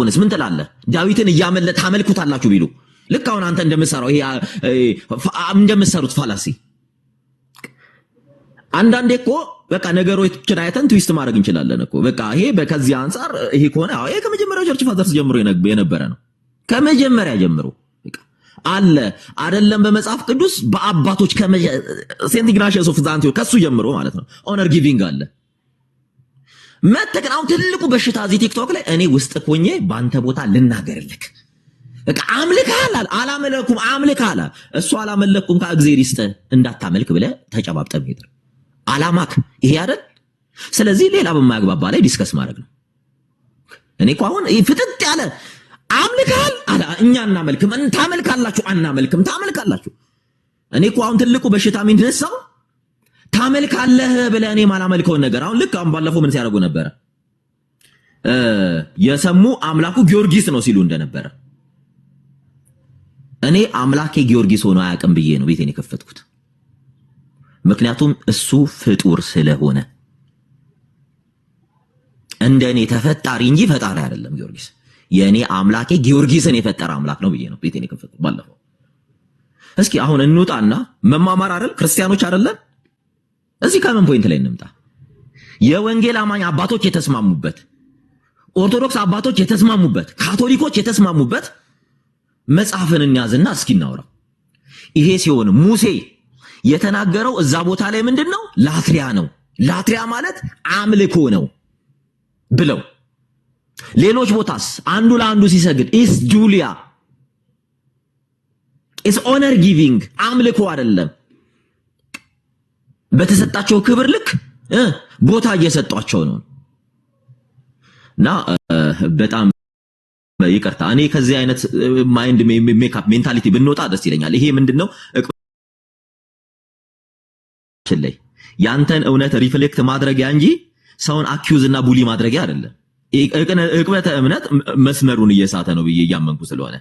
ሆነስ ምን ትላለህ? ዳዊትን እያመለጠ ታመልኩታላችሁ ቢሉ ልክ አሁን አንተ እንደምትሰራው ይሄ እንደምትሰሩት ፋላሲ አንዳንዴ እኮ በቃ ነገሮችን አይተን ትዊስት ማድረግ እንችላለን እኮ በቃ ይሄ ከዚህ አንፃር ይሄ ከሆነ ይሄ ከመጀመሪያው ቸርች ፋዘርስ ጀምሮ የነበረ ነው። ከመጀመሪያ ጀምሮ በቃ አለ አይደለም በመጽሐፍ ቅዱስ በአባቶች ሴንት ኢግናሽየስ ኦፍ ዛንቲዮስ ከሱ ጀምሮ ማለት ነው ኦነር ጊቪንግ አለ። መተከን አሁን ትልቁ በሽታ እዚህ ቲክቶክ ላይ እኔ ውስጥ ሆኜ ባንተ ቦታ ልናገርልክ በቃ አምልካላ አላመለኩም አምልካላ እሱ አላመለኩም ከእግዚአብሔር ይስጥ እንዳታመልክ ብለህ ተጨባብጠህ ሄድር አላማክ ይሄ አይደል? ስለዚህ ሌላ በማያግባባ ላይ ዲስከስ ማድረግ ነው። እኔ እኮ አሁን ፍጥጥ ያለ አምልካል አላ እኛ እናመልክም ታመልካላችሁ አናመልክም ታመልካላችሁ። እኔ እኮ አሁን ትልቁ በሽታ የሚነሳው ታመልካለህ ብለህ እኔ ማላመልከውን ነገር አሁን ልክ አሁን ባለፈው ምን ሲያደርጉ ነበር የሰሙ አምላኩ ጊዮርጊስ ነው ሲሉ እንደነበረ እኔ አምላኬ ጊዮርጊስ ሆኖ አያውቅም ብዬ ነው ቤቴን የከፈትኩት። ምክንያቱም እሱ ፍጡር ስለሆነ እንደኔ ተፈጣሪ እንጂ ፈጣሪ አይደለም ጊዮርጊስ። የኔ አምላኬ ጊዮርጊስን የፈጠረ አምላክ ነው ብዬ ነው ቤቴን የከፈትኩት ባለፈው። እስኪ አሁን እንውጣና መማማር አይደል ክርስቲያኖች አይደለን? እዚህ ከምን ፖይንት ላይ እንምጣ? የወንጌል አማኝ አባቶች የተስማሙበት፣ ኦርቶዶክስ አባቶች የተስማሙበት፣ ካቶሊኮች የተስማሙበት መጽሐፍን እንያዝና እስኪ እናውራ። ይሄ ሲሆን ሙሴ የተናገረው እዛ ቦታ ላይ ምንድነው? ላትሪያ ነው። ላትሪያ ማለት አምልኮ ነው ብለው ሌሎች ቦታስ አንዱ ለአንዱ ሲሰግድ ኢስ ጁሊያ ኢስ ኦነር ጊቪንግ አምልኮ አይደለም። በተሰጣቸው ክብር ልክ ቦታ እየሰጧቸው ነው። እና በጣም ይቅርታ እኔ ከዚህ አይነት ማይንድ ሜካፕ ሜንታሊቲ ብንወጣ ደስ ይለኛል። ይሄ ምንድነው ላይ ያንተን እውነት ሪፍሌክት ማድረጊያ እንጂ ሰውን አኪዩዝ እና ቡሊ ማድረጊያ አይደለም። እቅበተ እምነት መስመሩን እየሳተ ነው ብዬ እያመንኩ ስለሆነ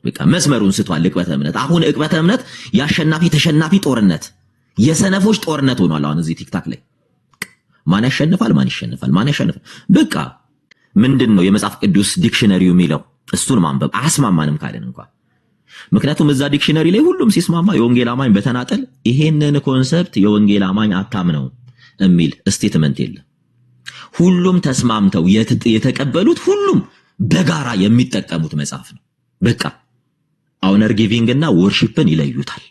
በቃ መስመሩን ስቷል እቅበተ እምነት። አሁን እቅበተ እምነት ያሸናፊ ተሸናፊ ጦርነት የሰነፎች ጦርነት ሆኗል። አሁን እዚህ ቲክታክ ላይ ማን ያሸንፋል ማን ይሸንፋል ማን ያሸንፋል በቃ ምንድነው የመጽሐፍ ቅዱስ ዲክሽነሪው የሚለው እሱን ማንበብ አያስማማንም ካለን እንኳን ምክንያቱም እዛ ዲክሽነሪ ላይ ሁሉም ሲስማማ የወንጌል አማኝ በተናጠል ይሄንን ኮንሰፕት የወንጌል አማኝ አታምነው የሚል ስቴትመንት የለም። ሁሉም ተስማምተው የተቀበሉት ሁሉም በጋራ የሚጠቀሙት መጽሐፍ ነው። በቃ ኦነር ጊቪንግ እና ወርሺፕን ይለዩታል።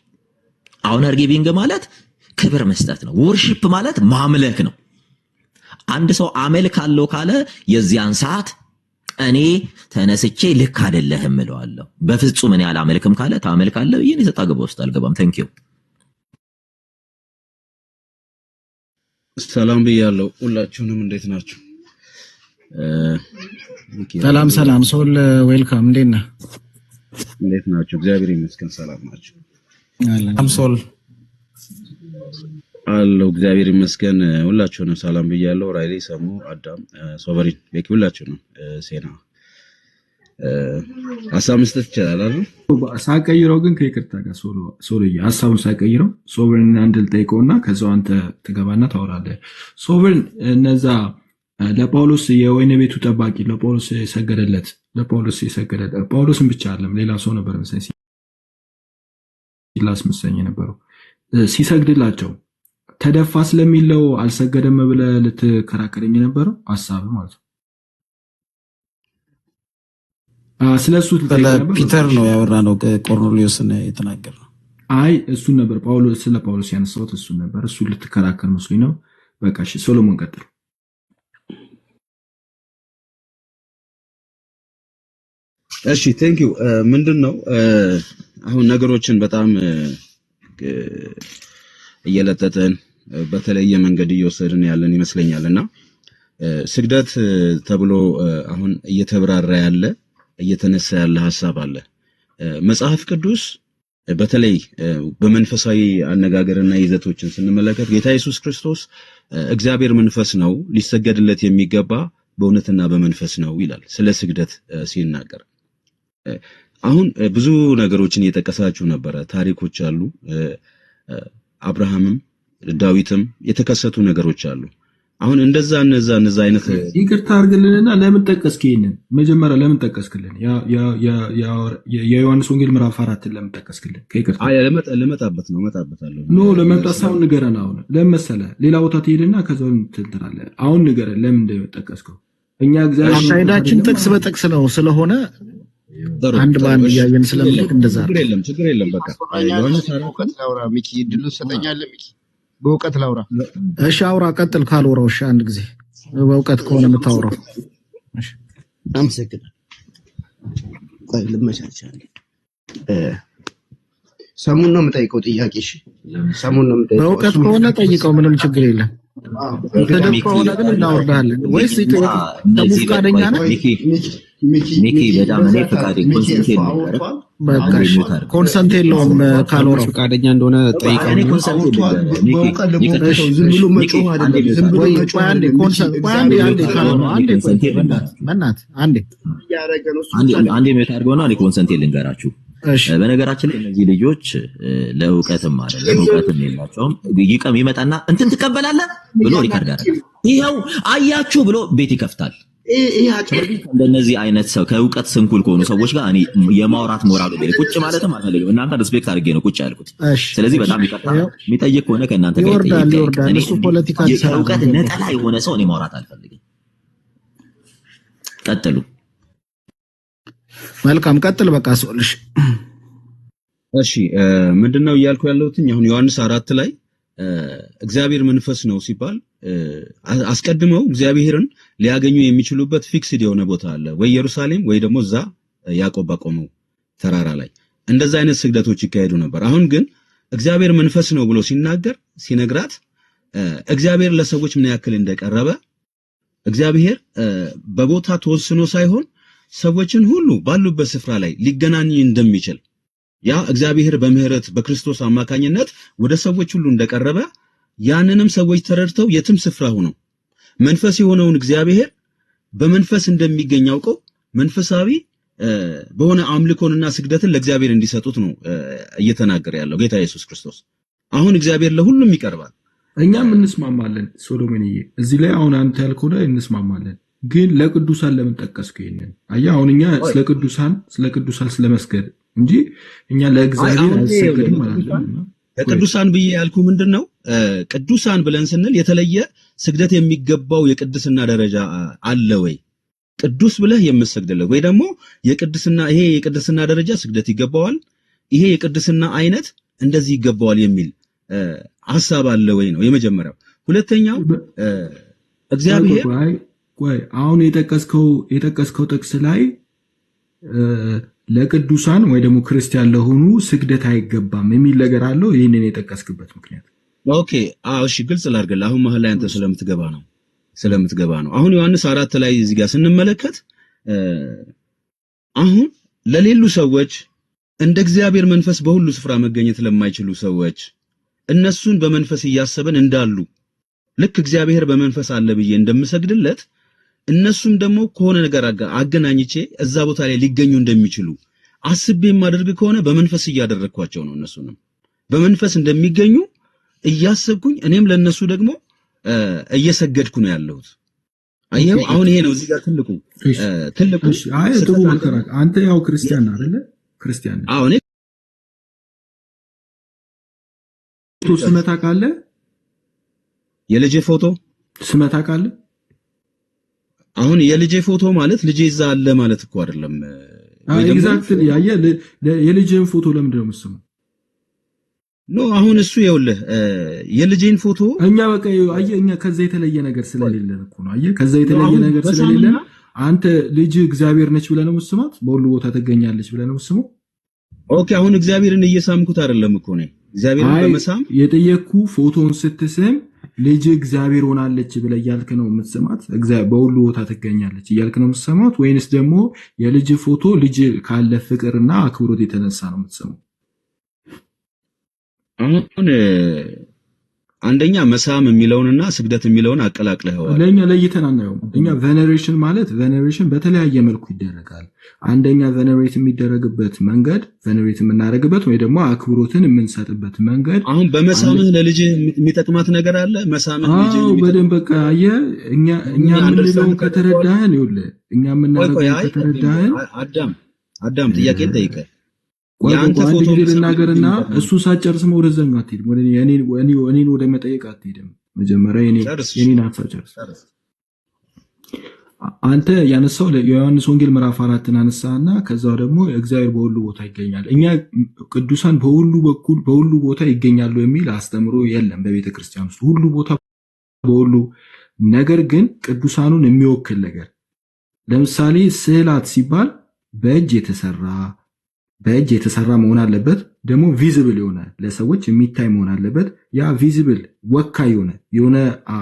ኦነር ጊቪንግ ማለት ክብር መስጠት ነው። ወርሺፕ ማለት ማምለክ ነው። አንድ ሰው አመልካለሁ ካለ የዚያን ሰዓት እኔ ተነስቼ ልክ አይደለህም እለዋለሁ። በፍጹም እኔ አላመልክም ካለ ታመልካለህ ይሄን የተጣገበ ውስጥ አልገባም። ታንክ ዩ ሰላም ብያለሁ። ሁላችሁንም እንዴት ናችሁ? ሰላም ሰላም ሶል ዌልካም። እንዴት ነህ? እንዴት ናችሁ? እግዚአብሔር ይመስገን ሰላም ናችሁ? ሰላም ሶል አለው እግዚአብሔር ይመስገን። ሁላችሁንም ሰላም ብያለሁ። ራይሌ ሰሙ አዳም ሶቨሪን ቤኪ ሁላችሁንም ሴና ሀሳብ መስጠት ይችላል አይደል? ሳይቀይረው ግን ከይቅርታ ጋር ሶሎዬ ሀሳቡን ሳይቀይረው ሶቨሪን አንድል ጠይቀውና ከዛው አንተ ትገባና ታወራለህ። ሶቨሪን እነዛ ለጳውሎስ የወይን ቤቱ ጠባቂ ለጳውሎስ የሰገደለት ጳውሎስን ብቻ አይደለም ሌላ ሰው ነበር መሰለኝ ሲላስ መሰለኝ ነበረው ሲሰግድላቸው ተደፋ ስለሚለው አልሰገደም ብለህ ልትከራከረኝ ነበረው ሐሳብ ማለት ነው። ስለሱ ፒተር ነው ያወራነው ቆርኔሊዮስን የተናገረው። አይ እሱን ነበር ጳውሎስ ስለ ጳውሎስ ያነሳው እሱን ነበር። እሱ ልትከራከር መስሎኝ ነው። በቃ እሺ ሶሎሞን ቀጥል። እሺ ቴንክ ዩ ምንድነው አሁን ነገሮችን በጣም እየለጠጠን በተለየ መንገድ እየወሰድን ያለን ይመስለኛልና ስግደት ተብሎ አሁን እየተብራራ ያለ እየተነሳ ያለ ሐሳብ አለ። መጽሐፍ ቅዱስ በተለይ በመንፈሳዊ አነጋገርና ይዘቶችን ስንመለከት ጌታ ኢየሱስ ክርስቶስ እግዚአብሔር መንፈስ ነው ሊሰገድለት የሚገባ በእውነትና በመንፈስ ነው ይላል ስለ ስግደት ሲናገር። አሁን ብዙ ነገሮችን እየጠቀሳችሁ ነበረ። ታሪኮች አሉ። አብርሃምም ዳዊትም የተከሰቱ ነገሮች አሉ። አሁን እነዛ አይነት ይቅርታ አድርግልንና ለምን ጠቀስክ? ይሄንን መጀመሪያ ለምን ጠቀስክልን? የዮሐንስ ወንጌል ምዕራፍ 4 ለምን ጠቀስክልን? ከይቅርታ እመጣበታለሁ። ኖ ለመምጣት ሳይሆን ንገረን። አሁን ለምን መሰለህ ሌላ ቦታ ትሄድና ከዛው ትንትራለህ። አሁን ንገረን ለምን እንደጠቀስከው። እኛ እግዚአብሔር አካሄዳችን ጥቅስ በጥቅስ ነው ስለሆነ አንድ ባንድ እያየን ስለምንሄድ እንደዛ ችግር የለም። በቃ ዮሐንስ ላውራ ሚኪ ድሉ ሰጠኛለህ። ሚኪ በእውቀት ላውራ። እሺ አውራ፣ ቀጥል። ካልወራው እሺ አንድ ጊዜ በእውቀት ከሆነ የምታወራው። እሺ አመሰግናለሁ። ቆይ ልመቻቻለሁ። ሰሙን ነው የምጠይቀው ጥያቄ። እሺ ሰሙን ነው የምጠይቀው። በእውቀት ከሆነ ጠይቀው፣ ምንም ችግር የለም። ተደብ ከሆነ ግን እናወርዳለን። ወይስ ፈቃደኛ ነህ? ሚኪ በጣም እኔ ፈቃደኛ ኮንሰንት የለውም። ካልወራው ፈቃደኛ እንደሆነ ጠይቀው። እኔ ኮንሰንት ልንገራችሁ። በነገራችን ላይ እነዚህ ልጆች ለእውቀትም አይደለም እውቀትም የላቸውም። ይቀም ይመጣና እንትን ትቀበላለህ ብሎ ሪካርድ ያደርጋል። ይኸው አያችሁ ብሎ ቤት ይከፍታል። እንደነዚህ አይነት ሰው ከእውቀት ስንኩል ከሆኑ ሰዎች ጋር እኔ የማውራት ሞራሉ ቁጭ ማለትም አልፈልግም። እናንተ ሪስፔክት አድርጌ ነው ቁጭ ያልኩት። ስለዚህ በጣም ይቀርታ የሚጠይቅ ከሆነ ከእናንተ ጋር ከእውቀት ነጠላ የሆነ ሰው እኔ ማውራት አልፈልግም። ቀጥሉ። መልካም ቀጥል። በቃ ሰውልሽ። እሺ ምንድነው እያልኩ ያለሁት? አሁን ዮሐንስ 4 ላይ እግዚአብሔር መንፈስ ነው ሲባል አስቀድመው እግዚአብሔርን ሊያገኙ የሚችሉበት ፊክስድ የሆነ ቦታ አለ፣ ወይ ኢየሩሳሌም ወይ ደግሞ እዛ ያዕቆብ ባቆመው ተራራ ላይ እንደዛ አይነት ስግደቶች ይካሄዱ ነበር። አሁን ግን እግዚአብሔር መንፈስ ነው ብሎ ሲነግራት እግዚአብሔር ለሰዎች ምን ያክል እንደቀረበ እግዚአብሔር በቦታ ተወስኖ ሳይሆን ሰዎችን ሁሉ ባሉበት ስፍራ ላይ ሊገናኝ እንደሚችል ያ እግዚአብሔር በምህረት በክርስቶስ አማካኝነት ወደ ሰዎች ሁሉ እንደቀረበ ያንንም ሰዎች ተረድተው የትም ስፍራ ሆነው መንፈስ የሆነውን እግዚአብሔር በመንፈስ እንደሚገኝ አውቀው መንፈሳዊ በሆነ አምልኮንና ስግደትን ለእግዚአብሔር እንዲሰጡት ነው እየተናገረ ያለው ጌታ ኢየሱስ ክርስቶስ። አሁን እግዚአብሔር ለሁሉም ይቀርባል። እኛም እንስማማለን። ሶሎሞንዬ እዚህ ላይ አሁን አንተ ያልከው ላይ እንስማማለን። ግን ለቅዱሳን ለምን ጠቀስኩ? ይሄንን አየህ፣ አሁን እኛ ስለ ቅዱሳን ስለመስገድ እንጂ እኛ ለእግዚአብሔር አንሰግድም ማለት ነው። ለቅዱሳን ብዬ ያልኩ ምንድነው ቅዱሳን ብለን ስንል የተለየ ስግደት የሚገባው የቅድስና ደረጃ አለ ወይ? ቅዱስ ብለህ የምትሰግድለት ወይ ደግሞ ይሄ የቅድስና ደረጃ ስግደት ይገባዋል፣ ይሄ የቅድስና አይነት እንደዚህ ይገባዋል የሚል ሐሳብ አለ ወይ ነው የመጀመሪያው። ሁለተኛው እግዚአብሔር አሁን የጠቀስከው ጥቅስ ላይ ለቅዱሳን ወይ ደግሞ ክርስቲያን ለሆኑ ስግደት አይገባም የሚል ነገር አለው። ይህንን የጠቀስክበት ምክንያት ኦኬ? እሺ ግልጽ ላድርግልህ። አሁን መሀል ላይ አንተ ስለምትገባ ነው። አሁን ዮሐንስ 4 ላይ እዚህ ጋር ስንመለከት አሁን ለሌሉ ሰዎች እንደ እግዚአብሔር መንፈስ በሁሉ ስፍራ መገኘት ለማይችሉ ሰዎች እነሱን በመንፈስ እያሰበን እንዳሉ ልክ እግዚአብሔር በመንፈስ አለ ብዬ እንደምሰግድለት እነሱም ደግሞ ከሆነ ነገር አገናኝቼ እዛ ቦታ ላይ ሊገኙ እንደሚችሉ አስቤ የማደርግ ከሆነ በመንፈስ እያደረግኳቸው ነው። እነሱንም በመንፈስ እንደሚገኙ እያሰብኩኝ እኔም ለነሱ ደግሞ እየሰገድኩ ነው ያለሁት። አየው አሁን ይሄ ነው እዚህ ጋር ትልቁ ጥሩ መከራከር። አንተ ያው ክርስቲያን አይደለ? ክርስቲያን ነህ። አዎ እኔ ፎቶ ስመታ ካለ የልጄ ፎቶ ስመታ ካለ አሁን የልጄ ፎቶ ማለት ልጄ እዛ አለ ማለት እኮ አይደለም። ኤግዛክትሊ የልጄን ፎቶ ለምንድን ነው የምትስመው? ኖ አሁን እሱ ይኸውልህ የልጄን ፎቶ እኛ በቃ እኛ ከዛ የተለየ ነገር ስለሌለን እኮ ነው። ከዛ የተለየ ነገር ስለሌለን አንተ ልጅ እግዚአብሔር ነች ብለህ ነው የምትስማት፣ በሁሉ ቦታ ትገኛለች ብለህ ነው የምትስመው። ኦኬ አሁን እግዚአብሔርን እየሳምኩት አይደለም እኮ ነው። እግዚአብሔርን በመሳም የጠየቅኩ ፎቶን ስትስም ልጅ እግዚአብሔር ሆናለች ብለህ እያልክ ነው የምትስማት፣ በሁሉ ቦታ ትገኛለች እያልክ ነው የምትስማት፣ ወይንስ ደግሞ የልጅ ፎቶ ልጅ ካለ ፍቅርና አክብሮት የተነሳ ነው የምትስመው? አሁን አንደኛ መሳም የሚለውንና ስግደት የሚለውን አቀላቅለዋል። ለኛ ለይተን አናየውም። እኛ ቬነሬሽን ማለት ቬነሬሽን በተለያየ መልኩ ይደረጋል። አንደኛ ቬነሬት የሚደረግበት መንገድ ቬነሬት የምናደርግበት ወይ ደግሞ አክብሮትን የምንሰጥበት መንገድ አሁን በመሳምህ ለልጅ የሚጠቅማት ነገር አለ። መሳምህ ልጅ በደንብ በቃ እኛ የምንለውን ከተረዳህን ይኸውልህ እኛ የምናደርገውን ከተረዳህን አዳም ጥያቄ ጠይቀህ ያንተ ፎቶ ልናገርና እሱን ሳጨርስ ወደዛኛው አትሄድም። እኔን ወደ መጠየቅ አትሄድም። መጀመሪያ የኔን ሀሳብ ጨርስ። አንተ ያነሳው የዮሐንስ ወንጌል ምዕራፍ 4ን አነሳና ከዛው ደግሞ እግዚአብሔር በሁሉ ቦታ ይገኛል። እኛ ቅዱሳን በሁሉ ቦታ ይገኛሉ የሚል አስተምሮ የለም በቤተ ክርስቲያን ውስጥ። ሁሉ ቦታ በሁሉ ነገር ግን ቅዱሳኑን የሚወክል ነገር ለምሳሌ ስዕላት ሲባል በእጅ የተሰራ መሆን አለበት። ደግሞ ቪዚብል የሆነ ለሰዎች የሚታይ መሆን አለበት። ያ ቪዚብል ወካይ የሆነ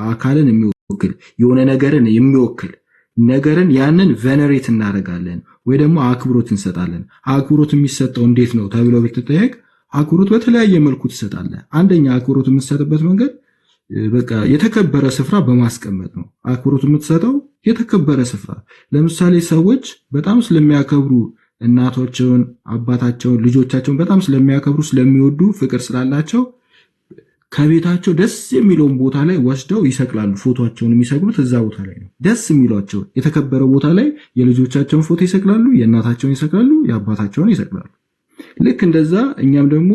አካልን የሚወክል የሆነ ነገርን የሚወክል ነገርን ያንን ቬነሬት እናደርጋለን ወይ ደግሞ አክብሮት እንሰጣለን። አክብሮት የሚሰጠው እንዴት ነው ተብሎ ብትጠየቅ አክብሮት በተለያየ መልኩ ትሰጣለህ። አንደኛ አክብሮት የምትሰጥበት መንገድ በቃ የተከበረ ስፍራ በማስቀመጥ ነው። አክብሮት የምትሰጠው የተከበረ ስፍራ ለምሳሌ ሰዎች በጣም ስለሚያከብሩ እናቶቻቸውን፣ አባታቸውን፣ ልጆቻቸውን በጣም ስለሚያከብሩ ስለሚወዱ ፍቅር ስላላቸው ከቤታቸው ደስ የሚለውን ቦታ ላይ ወስደው ይሰቅላሉ። ፎቶቸውን የሚሰቅሉት እዛ ቦታ ላይ ነው። ደስ የሚሏቸው የተከበረ ቦታ ላይ የልጆቻቸውን ፎቶ ይሰቅላሉ፣ የእናታቸውን ይሰቅላሉ፣ የአባታቸውን ይሰቅላሉ። ልክ እንደዛ እኛም ደግሞ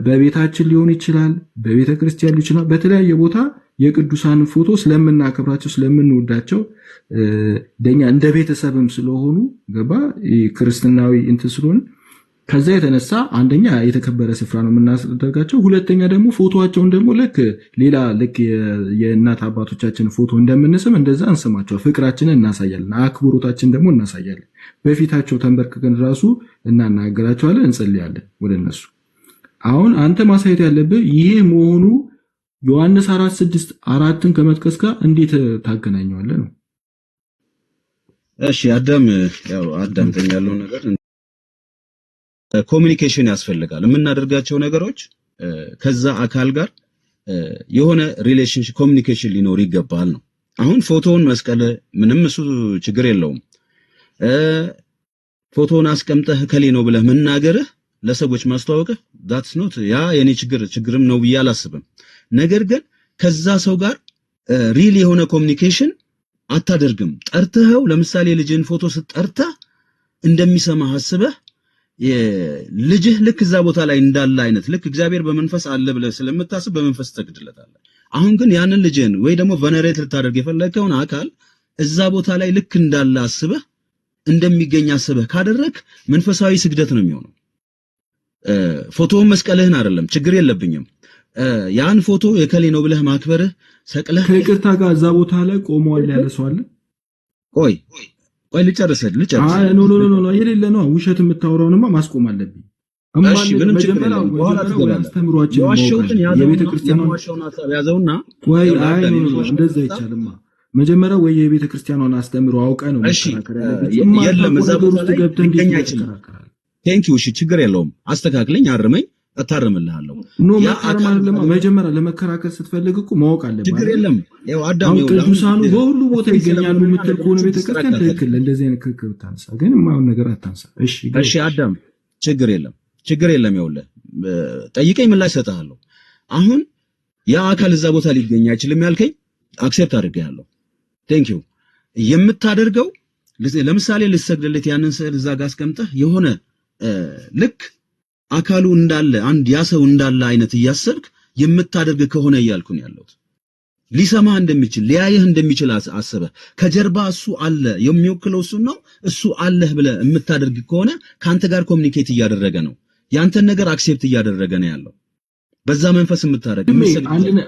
በቤታችን ሊሆን ይችላል፣ በቤተ ክርስቲያን ሊሆን ይችላል፣ በተለያየ ቦታ የቅዱሳን ፎቶ ስለምናከብራቸው ስለምንወዳቸው ደኛ እንደ ቤተሰብም ስለሆኑ ገባ ክርስትናዊ እንትን ስለሆነ ከዛ የተነሳ አንደኛ የተከበረ ስፍራ ነው የምናደርጋቸው። ሁለተኛ ደግሞ ፎቶአቸውን ደግሞ ሌላ የእናት አባቶቻችን ፎቶ እንደምንስም እንደዛ እንስማቸው፣ ፍቅራችንን እናሳያለን፣ አክብሮታችን ደግሞ እናሳያለን። በፊታቸው ተንበርክከን ራሱ እናናገራቸዋለን፣ እንጸልያለን ወደ እነሱ። አሁን አንተ ማሳየት ያለብህ ይሄ መሆኑ ዮሐንስ 4:6 ከመጥቀስ ጋር እንዴት ታገናኘዋለህ ነው። እሺ አዳምጠኝ ያለው ነገር ኮሚኒኬሽን ያስፈልጋል። የምናደርጋቸው ነገሮች ከዛ አካል ጋር የሆነ ሪሌሽንሺፕ ኮሚኒኬሽን ሊኖር ይገባል ነው። አሁን ፎቶውን መስቀል ምንም እሱ ችግር የለውም። ፎቶውን አስቀምጠህ ከሌ ነው ብለህ መናገርህ ለሰዎች ማስተዋወቅህ that's not ያ የኔ ችግርም ነው ብዬ አላስብም። ነገር ግን ከዛ ሰው ጋር ሪል የሆነ ኮሚኒኬሽን አታደርግም። ጠርተኸው ለምሳሌ ልጅን ፎቶ ስትጠርተህ እንደሚሰማህ አስበህ ልጅህ ልክ እዛ ቦታ ላይ እንዳለ አይነት ልክ እግዚአብሔር በመንፈስ አለ ብለህ ስለምታስብ በመንፈስ ትሰግድለታለህ። አሁን ግን ያንን ልጅን ወይ ደግሞ ቨነሬት ልታደርግ የፈለከውን አካል እዛ ቦታ ላይ ልክ እንዳለ አስበህ እንደሚገኝ አስበህ ካደረክ መንፈሳዊ ስግደት ነው የሚሆነው። ፎቶውን መስቀልህን አይደለም፣ ችግር የለብኝም። ያን ፎቶ የከሌ ነው ብለህ ማክበርህ ሰቅለህ ከይቅርታ ጋር እዛ ቦታ ላይ ቆመዋል ያለ ሰው አለ። ቆይ ልጨርስ። አይ ኖ የሌለ ነው ውሸት የምታወራውንማ ማስቆም አለብኝ። እሺ ምንም ችግር የለም። በኋላ አስተምሯችን የቤተ ክርስቲያኗን ያዘውና ወይ አይ ኖ እንደዛ ይቻልማ። መጀመሪያ ወይ የቤተ ክርስቲያኗን አስተምሮ አውቀ ነው መከራከር ያለብኝ። የለም እዛ ቦታ ላይ ገብተህ እንዴት ትከራከራለህ? ቴንኪው። እሺ ችግር የለውም። አስተካክለኝ፣ አርመኝ፣ እታርምልሃለሁ። መጀመሪያ ለመከራከር ስትፈልግ እኮ ማወቅ አለብህ። ችግር የለም። ያው አዳም ቅዱሳኑ በሁሉ ቦታ ይገኛሉ የምትል ከሆነ ቤተክርስቲያን ትክክል። እንደዚህ አይነት ክርክር ብታነሳ ግን የማይሆን ነገር አታንሳ። እሺ አዳም ችግር የለም። ይኸውልህ ጠይቀኝ፣ ምላሽ እሰጥሃለሁ። አሁን ያ አካል እዛ ቦታ ሊገኝ አይችልም ያልከኝ አክሴፕት አድርጌያለሁ። ቴንኪው። የምታደርገው ለምሳሌ ልትሰግድለት ያንን ስዕል እዛ ጋር አስቀምጠህ የሆነ ልክ አካሉ እንዳለ አንድ ያ ሰው እንዳለ አይነት እያሰብክ የምታደርግ ከሆነ እያልኩ ነው ያለሁት። ሊሰማህ እንደሚችል ሊያየህ እንደሚችል አስበህ ከጀርባ እሱ አለ የሚወክለው እሱ ነው እሱ አለህ ብለህ የምታደርግ ከሆነ ካንተ ጋር ኮሚኒኬት እያደረገ ነው፣ ያንተን ነገር አክሴፕት እያደረገ ነው ያለው። በዛ መንፈስ የምታደርግ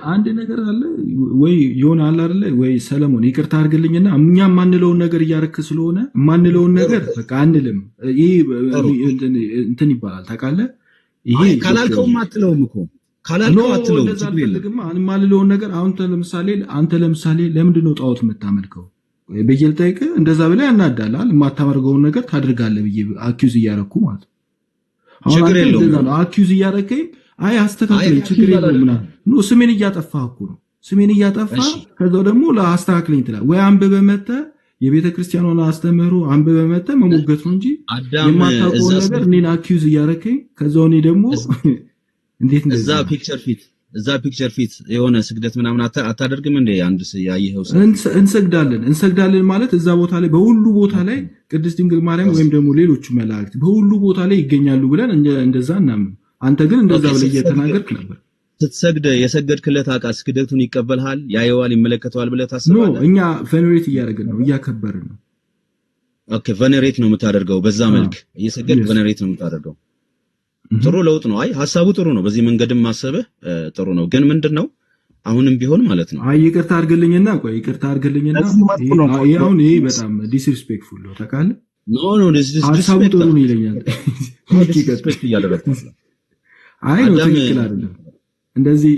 አንድ ነገር አለ ወይ ይሆን አለ አይደለ ወይ? ሰለሞን ይቅርታ አድርግልኝና እኛ ማንለውን ነገር እያረክ ስለሆነ ማንለውን ነገር በቃ አንልም። ይሄ እንትን ይባላል ታውቃለህ። ይሄ ካላልከውም አትለውም እኮ ካላልከው አትለውም። ማንለውን ነገር አንተ ለምሳሌ ለምንድን ነው ጣዖት የምታመልከው ብዬ ልጠይቅህ፣ እንደዛ ብለህ ያናዳላል። የማታመርገውን ነገር ታድርጋለህ ብዬ አኪዩዝ እያረኩ ማለት ችግር የለውም። አኪዩዝ እያረከኝ አይ አስተካክል ችግር የለውም ምናምን ኖ ስሜን እያጠፋህ እኮ ነው። ስሜን እያጠፋ እሺ ከዛው ደግሞ ለአስተካክለኝ ትላለህ ወይ አንብበህ መተህ የቤተ ክርስቲያኗን አስተምህሮ አንብበህ መተህ መሞገት ነው እንጂ አዳም የማታውቀው ነገር እኔን አኪዩዝ እያረከኝ ከዛው እኔ ደግሞ እንዴት እዛ ፒክቸር ፊት የሆነ ስግደት ምናምን አታደርግም እንዴ? አንድ ያየኸው እንሰግዳለን ማለት እዛ ቦታ ላይ በሁሉ ቦታ ላይ ቅድስት ድንግል ማርያም ወይም ደግሞ ሌሎቹ መላእክት በሁሉ ቦታ ላይ ይገኛሉ ብለን እንደዛ እናምን። አንተ ግን እንደዛ ብለህ እየተናገርክ ነበር። ስትሰግድ የሰገድክለት አካል ስግደቱን ይቀበልሃል፣ ያየዋል፣ ይመለከተዋል ብለህ ኖ ታስባለህ? እኛ ቬኔሬት እያደረግን ነው፣ እያከበርን ነው። ኦኬ ቬኔሬት ነው የምታደርገው። በዛ መልክ እየሰገድክ ቬኔሬት ነው የምታደርገው። ጥሩ ለውጥ ነው። አይ ሐሳቡ ጥሩ ነው። በዚህ መንገድም ማሰብህ ጥሩ ነው። ግን ምንድነው አሁንም ቢሆን ማለት ነው ይቅርታ አድርግልኝና ይሄ በጣም ዲስሪስፔክትፉል ነው ታውቃለህ። ኖ ሐሳቡ ጥሩ ነው ይለኛል። ሪስፔክት እያደረግኩት ነው። አይ ነው ትክክል አይደለም። እንደዚህ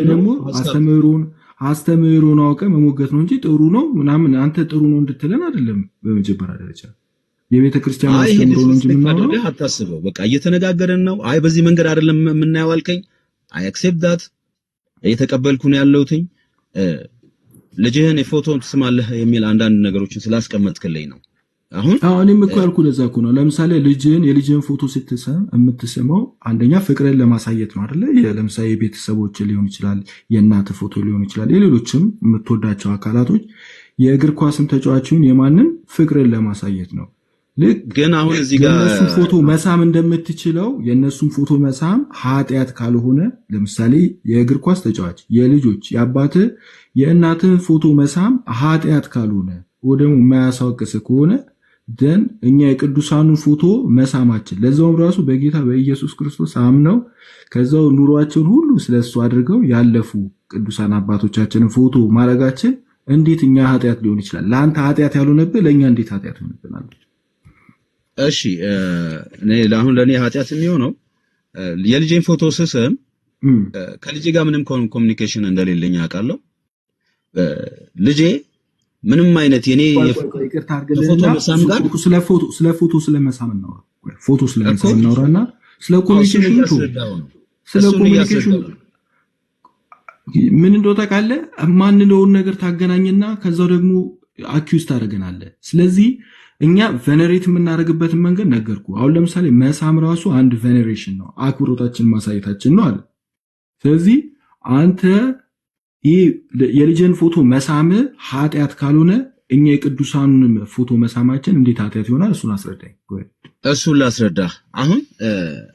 ደግሞ አስተምህሮን አውቀህ መሞገት ነው እንጂ ጥሩ ነው ምናምን አንተ ጥሩ ነው እንድትለን አይደለም። በመጀመሪያ ደረጃ የቤተ ክርስቲያን አስተምህሮ ነው እንጂ ምናምን አታስበው። በቃ እየተነጋገረን ነው። አይ በዚህ መንገድ አይደለም የምናየው አልከኝ። አይ አክሴፕት ዳት እየተቀበልኩ ነው ያለሁትኝ። ልጅህን የፎቶ ትስማለህ የሚል አንዳንድ ነገሮችን ስላስቀመጥክልኝ ነው። አሁን እኔም እኮ ያልኩህ ለዛ እኮ ነው። ለምሳሌ የልጅህን ፎቶ ስትስም የምትስመው አንደኛ ፍቅርን ለማሳየት ነው አይደለ? ለምሳሌ የቤተሰቦች ሊሆን ይችላል፣ የእናት ፎቶ ሊሆን ይችላል፣ የሌሎችም የምትወዳቸው አካላቶች የእግር ኳስም ተጫዋቹን የማንን ፍቅርን ለማሳየት ነው። ግን አሁን እዚህ ጋር የነሱን ፎቶ መሳም እንደምትችለው የነሱን ፎቶ መሳም ኃጢአት ካልሆነ ለምሳሌ የእግር ኳስ ተጫዋች የልጆች የአባት የእናትህ ፎቶ መሳም ኃጢአት ካልሆነ ወይ ደግሞ የማያሳውቅስ ከሆነ ደን እኛ የቅዱሳኑን ፎቶ መሳማችን ለዛውም ራሱ በጌታ በኢየሱስ ክርስቶስ አምነው ከዛው ኑሯቸውን ሁሉ ስለሱ አድርገው ያለፉ ቅዱሳን አባቶቻችንን ፎቶ ማድረጋችን እንዴት እኛ ኃጢአት ሊሆን ይችላል? ለአንተ ኃጢአት ያልሆነብህ ለእኛ እንዴት ኃጢአት ይሆንብናል? እሺ አሁን ለእኔ ኃጢአት የሚሆነው የልጄን ፎቶ ስስም ከልጄ ጋር ምንም ኮሚኒኬሽን እንደሌለኝ አውቃለሁ። ልጄ ምንም አይነት የኔ ይቅርታ አድርግልኝና ስለ ፎቶ ስለመሳም እናውራ። ፎቶ ስለመሳም እናውራና ስለ ኮሚኒኬሽን ምን እንደው ታውቃለህ፣ ማንነውን ነገር ታገናኝና ከዛው ደግሞ አኪዩዝ ታደርገናለህ። ስለዚህ እኛ ቬኔሬት የምናደርግበትን መንገድ ነገርኩ። አሁን ለምሳሌ መሳም ራሱ አንድ ቬኔሬሽን ነው፣ አክብሮታችን ማሳየታችን ነው አለ። ስለዚህ አንተ ይህ የልጅን ፎቶ መሳም ኃጢአት ካልሆነ እኛ የቅዱሳኑን ፎቶ መሳማችን እንዴት ኃጢአት ይሆናል? እሱን አስረዳኝ። እሱን ላስረዳህ።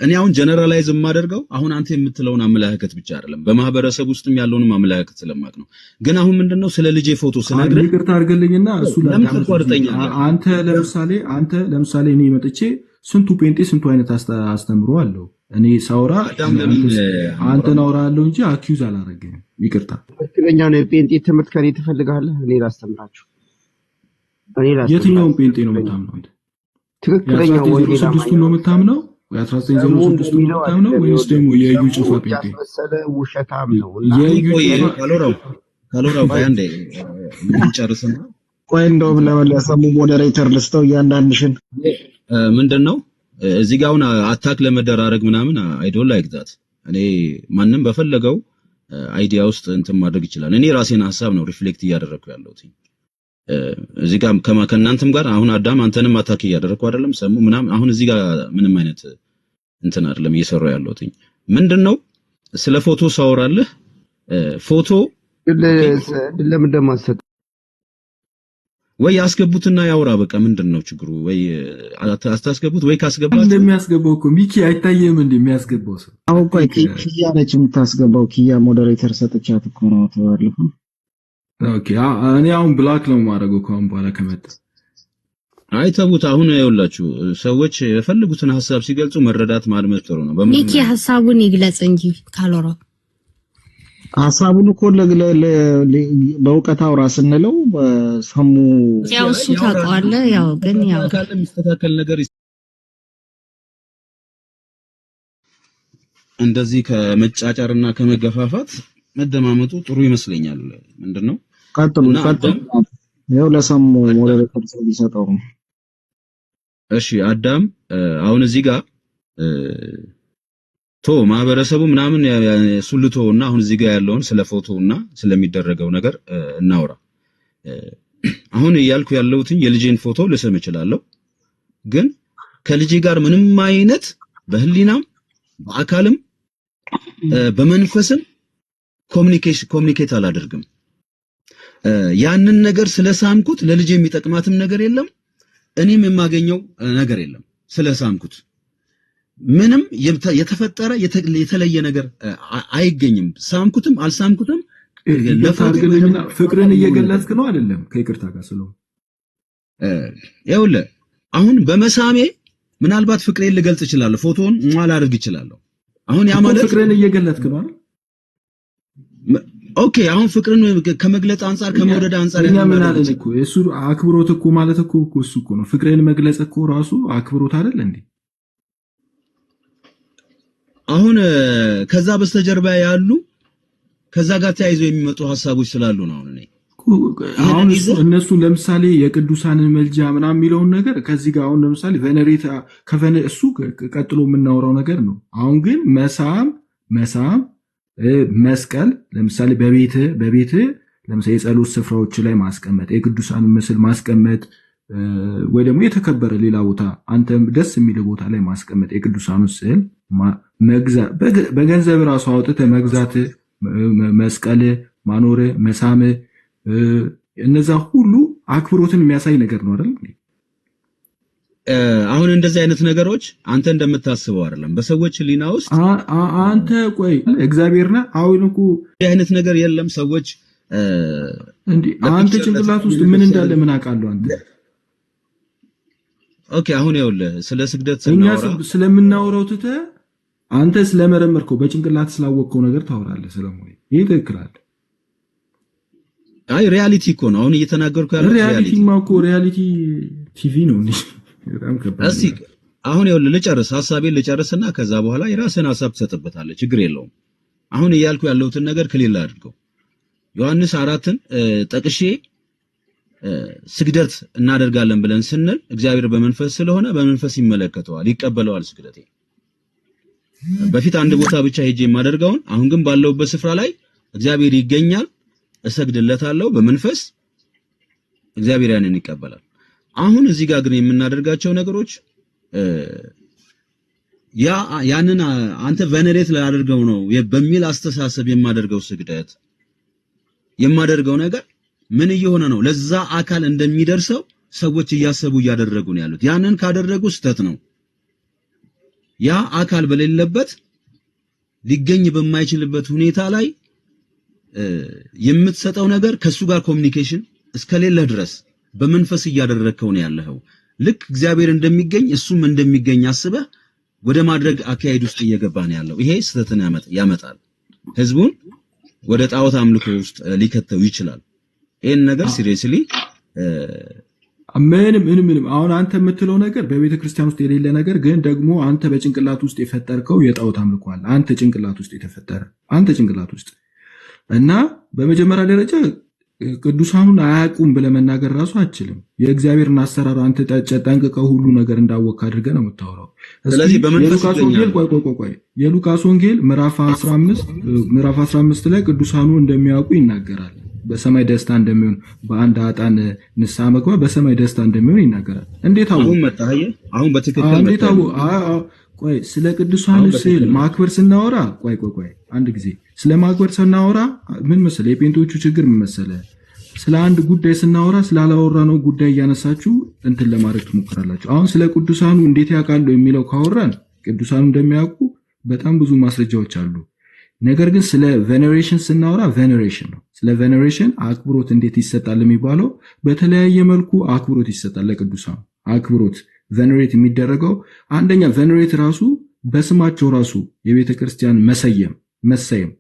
እኔ አሁን ጀነራላይዝ የማደርገው አሁን አንተ የምትለውን አመለካከት ብቻ አይደለም፣ በማህበረሰብ ውስጥም ያለውንም አመለካከት ስለማቅ ነው። ግን አሁን ምንድነው ስለ ልጄ ፎቶ ስነግርህ ይቅርታ አድርግልኝና እሱ አንተ ለምሳሌ እኔ መጥቼ ስንቱ ጴንጤ ስንቱ አይነት አስተምሮ አለው። እኔ ሳውራ አንተን አውራለሁ እንጂ አኪዩዝ አላደረገኝም። ይቅርታ። ትክክለኛ ነው። የጴንጤ ትምህርት ከኔ ትፈልጋለህ? እኔ ላስተምራችሁ። የትኛውን ጴንጤ ነው የምታምነው አንተ? ትክክለኛ ወንጌል የ1906 ነው የምታምነው? የ1906 ነው የምታምነው ወይስ ደግሞ የዩ ጭፋ ጴንጤ? ያስመሰለ ውሸታም ነው። የዩ ካሎራው ባንዴ ምን ጨርስና ቆይ እንደውም ለሰሙ ሞዴሬተር ልስተው እያንዳንድሽን ምንድነው እዚህ ጋር አሁን አታክ ለመደራረግ ምናምን አይ ዶንት ላይክ ዛት። እኔ ማንንም በፈለገው አይዲያ ውስጥ እንትን ማድረግ ይችላል። እኔ ራሴን ሐሳብ ነው ሪፍሌክት እያደረኩ ያለሁት እዚህ ጋር ከእናንተም ጋር አሁን አዳም አንተንም አታክ እያደረኩ አይደለም ሰሙ ምናምን። አሁን እዚህ ጋር ምንም አይነት እንትን አይደለም እየሰራው ያለሁት። ምንድነው ስለ ፎቶ ሳወራለህ ፎቶ ለምን እንደማሰጥ ወይ ያስገቡትና ያውራ በቃ ምንድነው ችግሩ? ወይ አታስገቡት ወይ ካስገባችሁ እንደሚያስገባው እኮ ሚኪ አይታየም እንደሚያስገባው ሰው አሁን ቆይ ኪያ ነች የምታስገባው። ኪያ ሞዴሬተር ሰጥቻት እኮ ነው ተባልኩ። ኦኬ እኔ አሁን ብላክ ነው ማድረገው ከአሁን በኋላ ከመጣ አይተቡት። አሁን ያውላችሁ ሰዎች የፈልጉትን ሐሳብ ሲገልጹ መረዳት ማድመጥ ጥሩ ነው። ሚኪ ሐሳቡን ይግለጽ እንጂ ካልወራው ሐሳቡን እኮ በእውቀት አውራ ስንለው ሰሙ ያው እሱ ታውቀዋለህ። ያው ግን ያው ካለ የሚስተካከል ነገር እንደዚህ ከመጫጫርና ከመገፋፋት መደማመጡ ጥሩ ይመስለኛል። ምንድነው ቀጥሉ ያው ለሰሙ ሞዴሬተር ሲሰጠው። እሺ አዳም አሁን እዚህ ጋር ማህበረሰቡ ምናምን ሱልቶና አሁን እዚህ ጋር ያለውን ስለ ፎቶና ስለሚደረገው ነገር እናውራ። አሁን እያልኩ ያለሁትን የልጄን ፎቶ ልስም እችላለሁ፣ ግን ከልጄ ጋር ምንም አይነት በህሊናም በአካልም በመንፈስም ኮሚኒኬት አላደርግም። ያንን ነገር ስለሳምኩት ለልጄ የሚጠቅማትም ነገር የለም፣ እኔም የማገኘው ነገር የለም። ስለሳምኩት ምንም የተፈጠረ የተለየ ነገር አይገኝም። ሳምኩትም አልሳምኩትም ለፈርግልና ፍቅርን እየገለጽክ ነው አይደለም? ከይቅርታ ጋር ስለሆነ ይኸውልህ አሁን በመሳሜ ምናልባት ፍቅሬን ልገልጽ እችላለሁ፣ ፎቶውን ማላደርግ እችላለሁ። አሁን ያ ማለት ፍቅርን እየገለጽክ ነው አይደል? ኦኬ አሁን ፍቅርን ከመግለጽ አንፃር ከመውደድ አንፃር እኛ ምን አለን እኮ እሱ አክብሮት እኮ ማለት እኮ እሱ እኮ ነው። ፍቅርን መግለጽ እኮ ራሱ አክብሮት አይደል እንዴ? አሁን ከዛ በስተጀርባ ያሉ ከዛ ጋር ተያይዘው የሚመጡ ሐሳቦች ስላሉ ነው። አሁን እነሱ ለምሳሌ የቅዱሳንን መልጃ ምናምን የሚለውን ነገር ከዚህ ጋር አሁን ለምሳሌ ቬነሬታ እሱ ቀጥሎ የምናወራው ነገር ነው። አሁን ግን መሳም መስቀል ለምሳሌ በቤት ለምሳሌ የጸሎት ስፍራዎች ላይ ማስቀመጥ፣ የቅዱሳንን ምስል ማስቀመጥ ወይ ደግሞ የተከበረ ሌላ ቦታ አንተ ደስ የሚል ቦታ ላይ ማስቀመጥ፣ የቅዱሳኑን ስዕል መግዛት፣ በገንዘብ ራሱ አውጥተህ መግዛት፣ መስቀል ማኖር፣ መሳም፣ እነዛ ሁሉ አክብሮትን የሚያሳይ ነገር ነው አይደል? አሁን እንደዚህ አይነት ነገሮች አንተ እንደምታስበው አይደለም። በሰዎች ሊና ውስጥ አንተ ቆይ እግዚአብሔር ነህ። አሁን እኮ እንደዚህ አይነት ነገር የለም። ሰዎች እንዴ አንተ ጭንቅላት ውስጥ ምን እንዳለ ምን አውቃለሁ አንተ? ኦኬ አሁን ይኸውልህ ስለ ስግደት ስናወራ ስለምናወራው ትተህ አንተ ስለመረመርከው በጭንቅላት ስላወቅከው ነገር ታወራለህ። ስለሞይ ይሄ ትክክል አይደል? አይ ሪያሊቲ እኮ ነው አሁን እየተናገርኩ ያለው። ሪያሊቲ ቲቪ ነው እንዴ? በጣም ከባድ። እስቲ አሁን ይኸውልህ ሐሳቤን ልጨርስና ከዛ በኋላ የራስህን ሐሳብ ትሰጥበታለህ። ችግር የለውም። አሁን እያልኩ ያለሁትን ነገር ክሊል አድርገው። ዮሐንስ 4ን ጠቅሼ ስግደት እናደርጋለን ብለን ስንል እግዚአብሔር በመንፈስ ስለሆነ በመንፈስ ይመለከተዋል፣ ይቀበለዋል ስግደቴ። በፊት አንድ ቦታ ብቻ ሄጄ የማደርገውን አሁን ግን ባለውበት ስፍራ ላይ እግዚአብሔር ይገኛል፣ እሰግድለታለሁ በመንፈስ፣ እግዚአብሔር ያንን ይቀበላል። አሁን እዚህ ጋር ግን የምናደርጋቸው ነገሮች ያንን አንተ ቬነሬት ላደርገው ነው በሚል አስተሳሰብ የማደርገው ስግደት የማደርገው ነገር ምን እየሆነ ነው? ለዛ አካል እንደሚደርሰው ሰዎች እያሰቡ እያደረጉ ነው ያሉት። ያንን ካደረጉ ስተት ነው። ያ አካል በሌለበት ሊገኝ በማይችልበት ሁኔታ ላይ የምትሰጠው ነገር ከሱ ጋር ኮሚኒኬሽን እስከሌለ ድረስ በመንፈስ እያደረግከው ነው ያለኸው። ልክ እግዚአብሔር እንደሚገኝ እሱም እንደሚገኝ አስበህ ወደ ማድረግ አካሄድ ውስጥ እየገባህ ነው ያለው። ይሄ ስተትን ያመጣል። ህዝቡን ወደ ጣዖት አምልኮ ውስጥ ሊከተው ይችላል። ይሄን ነገር ሲሪየስሊ ምንም አሁን አንተ የምትለው ነገር በቤተ ክርስቲያን ውስጥ የሌለ ነገር ግን ደግሞ አንተ በጭንቅላት ውስጥ የፈጠርከው የጣዖት አምልኮ አለ። አንተ ጭንቅላት ውስጥ እና በመጀመሪያ ደረጃ ቅዱሳኑን አያውቁም ብለህ መናገር ራሱ አችልም። የእግዚአብሔርን አሰራር አንተ ጠንቅቀው ሁሉ ነገር እንዳወቅ አድርገህ ነው የምታወራው። ስለዚህ የሉቃስ ወንጌል የሉቃስ ወንጌል ምዕራፍ 15 ላይ ቅዱሳኑ እንደሚያውቁ ይናገራል። በሰማይ ደስታ እንደሚሆን በአንድ አጣን ንስሐ መግባት በሰማይ ደስታ እንደሚሆን ይናገራል። እንዴት አሁን በትክክል ቆይ ስለ ቅዱሳኑ ስዕል ማክበር ስናወራ ቆይ አንድ ጊዜ ስለ ማክበር ስናወራ ምን መሰለህ የጴንጤዎቹ ችግር ምን መሰለህ? ስለ አንድ ጉዳይ ስናወራ ስላላወራነው ጉዳይ እያነሳችሁ እንትን ለማድረግ ትሞክራላችሁ። አሁን ስለ ቅዱሳኑ እንዴት ያውቃሉ የሚለው ካወራን ቅዱሳኑ እንደሚያውቁ በጣም ብዙ ማስረጃዎች አሉ። ነገር ግን ስለ ቬኔሬሽን ስናወራ ቬኔሬሽን ነው። ስለ ቬኔሬሽን አክብሮት እንዴት ይሰጣል የሚባለው በተለያየ መልኩ አክብሮት ይሰጣል ለቅዱሳኑ። አክብሮት ቬኔሬት የሚደረገው አንደኛ ቬኔሬት ራሱ በስማቸው ራሱ የቤተ ክርስቲያን መሰየም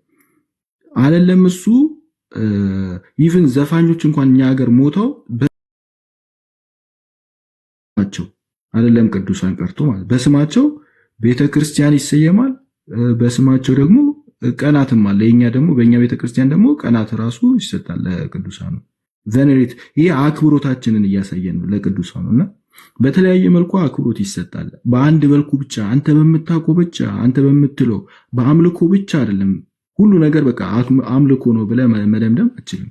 አይደለም። እሱ ኢቭን ዘፋኞች እንኳን እኛ ሀገር ሞተው በስማቸው አይደለም ቅዱሳን ቀርቶ ማለት በስማቸው ቤተ ክርስቲያን ይሰየማል። በስማቸው ደግሞ ቀናትም አለ። የኛ ደግሞ በእኛ ቤተ ክርስቲያን ደግሞ ቀናት ራሱ ይሰጣል ለቅዱሳኑ። ቬኔሬት ይሄ አክብሮታችንን እያሳየን ነው ለቅዱሳኑና በተለያየ መልኩ አክብሮት ይሰጣል። በአንድ መልኩ ብቻ አንተ በምታውቀው ብቻ አንተ በምትለው በአምልኮ ብቻ አይደለም። ሁሉ ነገር በቃ አምልኮ ነው ብለህ መደምደም አትችልም።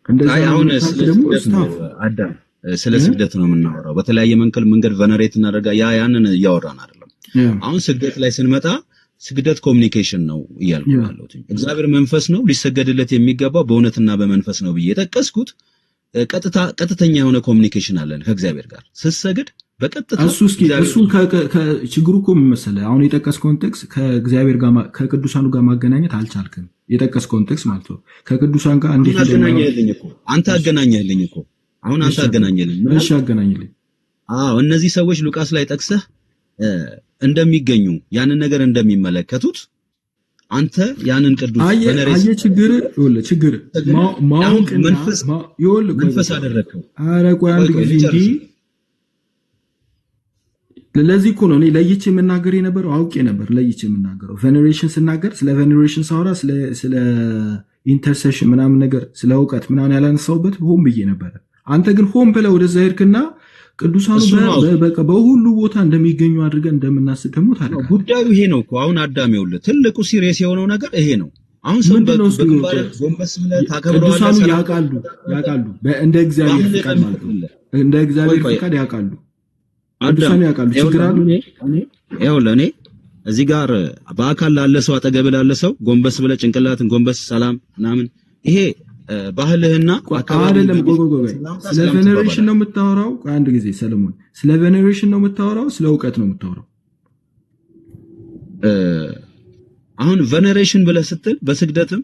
እንደዛ አሁን ደግሞ አዳም ስለ ስግደት ነው የምናወራው። በተለያየ መንገድ ቬነሬት እናደርጋ ያንን እያወራን አይደለም። አሁን ስግደት ላይ ስንመጣ ስግደት ኮሚኒኬሽን ነው እያልኩ ያለሁት። እግዚአብሔር መንፈስ ነው፣ ሊሰገድለት የሚገባው በእውነትና በመንፈስ ነው ብዬ ጠቀስኩት። ቀጥተኛ የሆነ ኮሚኒኬሽን አለን ከእግዚአብሔር ጋር ስትሰግድ በቀጥታ እሱን ችግሩ እኮ ምን መሰለህ፣ አሁን የጠቀስከውን ጥቅስ ከእግዚአብሔር ጋር ከቅዱሳኑ ጋር ማገናኘት አልቻልክም። የጠቀስከውን ጥቅስ ማለት ነው ከቅዱሳን ጋር እንዴት አገናኘህልኝ እኮ አንተ አገናኘህልኝ እኮ አሁን አንተ አገናኘህልኝ። እሺ አገናኝልኝ። እነዚህ ሰዎች ሉቃስ ላይ ጠቅሰህ እንደሚገኙ ያንን ነገር እንደሚመለከቱት አንተ ያንን ቅዱስ አየ ችግር ማወቅና መንፈስ አደረከው። ኧረ ቆይ አንድ ጊዜ እንጂ ለዚህ እኮ ነው እኔ ለይቼ የምናገር የነበረው። አውቄ ነበር ለይቼ የምናገረው። ቬኔሬሽን ስናገር ስለ ቬኔሬሽን ሳወራ ስለ ኢንተርሴሽን ምናምን ነገር ስለ እውቀት ምናምን ያላነሳውበት ሆን ብዬ ነበረ። አንተ ግን ሆን ብለህ ወደዛ ሄድክና ቅዱሳኑ በሁሉ ቦታ እንደሚገኙ አድርገን እንደምናስብ ደግሞ ታደርጋለህ። ጉዳዩ ይሄ ነው እኮ አሁን አዳም ይኸውልህ፣ ትልቁ ሲሪየስ የሆነው ነገር ይሄ ነው። አሁን ሰው ጎንበስ ብለህ ታከብረዋለህ። ቅዱሳኑ ያውቃሉ እንደ እግዚአብሔር ፍቃድ ማለት ነው። እንደ እግዚአብሔር ፍቃድ ያውቃሉ። ቅዱሳኑ ያውቃሉ። ችግር አለ። ይኸውልህ እኔ እዚህ ጋር በአካል ላለ ሰው አጠገብ ላለ ሰው ጎንበስ ብለህ ጭንቅላትን ጎንበስ ሰላም ምናምን ይሄ ባህልህና አይደለም። ስለ ቬኔሬሽን ነው የምታወራው? አንድ ጊዜ ሰለሞን፣ ስለ ቬኔሬሽን ነው የምታወራው? ስለ እውቀት ነው የምታወራው? አሁን ቬኔሬሽን ብለህ ስትል በስግደትም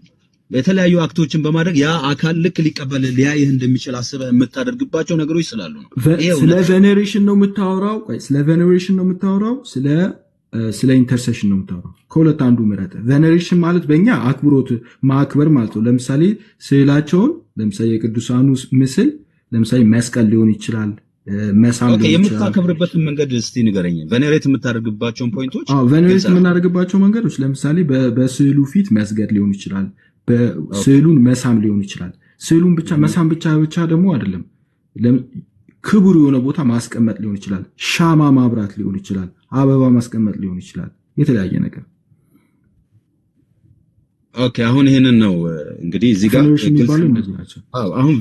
የተለያዩ አክቶችን በማድረግ ያ አካል ልክ ሊቀበል ሊያይህ እንደሚችል አስበህ የምታደርግባቸው ነገሮች ስላሉ ነው። ስለ ቬኔሬሽን ነው የምታወራው? ስለ ቬኔሬሽን ነው የምታወራው? ስለ ኢንተርሴሽን ነው የምታወራው? ከሁለት አንዱ ምረጥ። ቬኔሬሽን ማለት በእኛ አክብሮት ማክበር ማለት ነው። ለምሳሌ ስዕላቸውን፣ ለምሳሌ የቅዱሳኑ ምስል ለምሳሌ መስቀል ሊሆን ይችላል፣ መሳም ሊሆን ይችላል። የምታከብርበትን መንገድ እስቲ ንገረኝ። ቬኔሬት የምታደርግባቸውን ፖይንቶች። ቬኔሬት የምናደርግባቸው መንገዶች ለምሳሌ በስዕሉ ፊት መስገድ ሊሆን ይችላል፣ በስዕሉን መሳም ሊሆን ይችላል። ስዕሉን ብቻ መሳም ብቻ ደግሞ አይደለም፣ ክቡር የሆነ ቦታ ማስቀመጥ ሊሆን ይችላል፣ ሻማ ማብራት ሊሆን ይችላል፣ አበባ ማስቀመጥ ሊሆን ይችላል፣ የተለያየ ነገር። ኦኬ አሁን ይሄንን ነው እንግዲህ እዚህ ጋር አሁን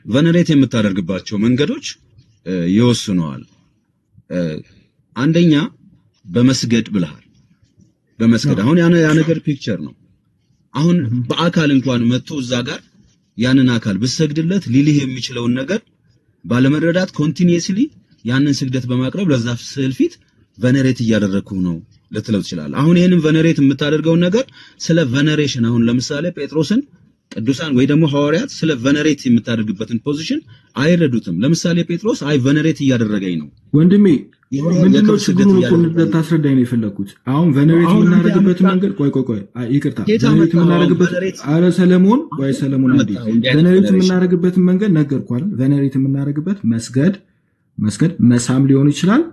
ቬኔሬት የምታደርግባቸው መንገዶች ይወስነዋል። አንደኛ በመስገድ ብለሃል። በመስገድ አሁን ያ ነገር ፒክቸር ነው። አሁን በአካል እንኳን መጥቶ እዛ ጋር ያንን አካል ብሰግድለት ሊልህ የሚችለውን ነገር ባለመረዳት ኮንቲኒየስሊ ያንን ስግደት በማቅረብ ለዛ ስዕል ፊት ቬኔሬት እያደረኩ ነው ልትለው ትችላለህ። አሁን ይሄንን ቬኔሬት የምታደርገውን ነገር ስለ ቬኔሬሽን አሁን ለምሳሌ ጴጥሮስን ቅዱሳን ወይ ደግሞ ሐዋርያት ስለ ቬኔሬት የምታደርግበትን ፖዚሽን አይረዱትም። ለምሳሌ ጴጥሮስ ቬኔሬት እያደረገኝ ነው ወንድሜ ምንድነው ችግሩን እኮ እንድታስረዳኝ ነው የፈለኩት። አሁን ቬኔሬት የምናደርግበትን መንገድ ቆይ ይቅርታ፣ ቬኔሬት የምናደርግበት ሰለሞን አንዴ ቬኔሬት የምናደርግበትን መንገድ ነገርኩህ አይደል? ቬኔሬት የምናደርግበት መስገድ መሳም ሊሆን ይችላል፣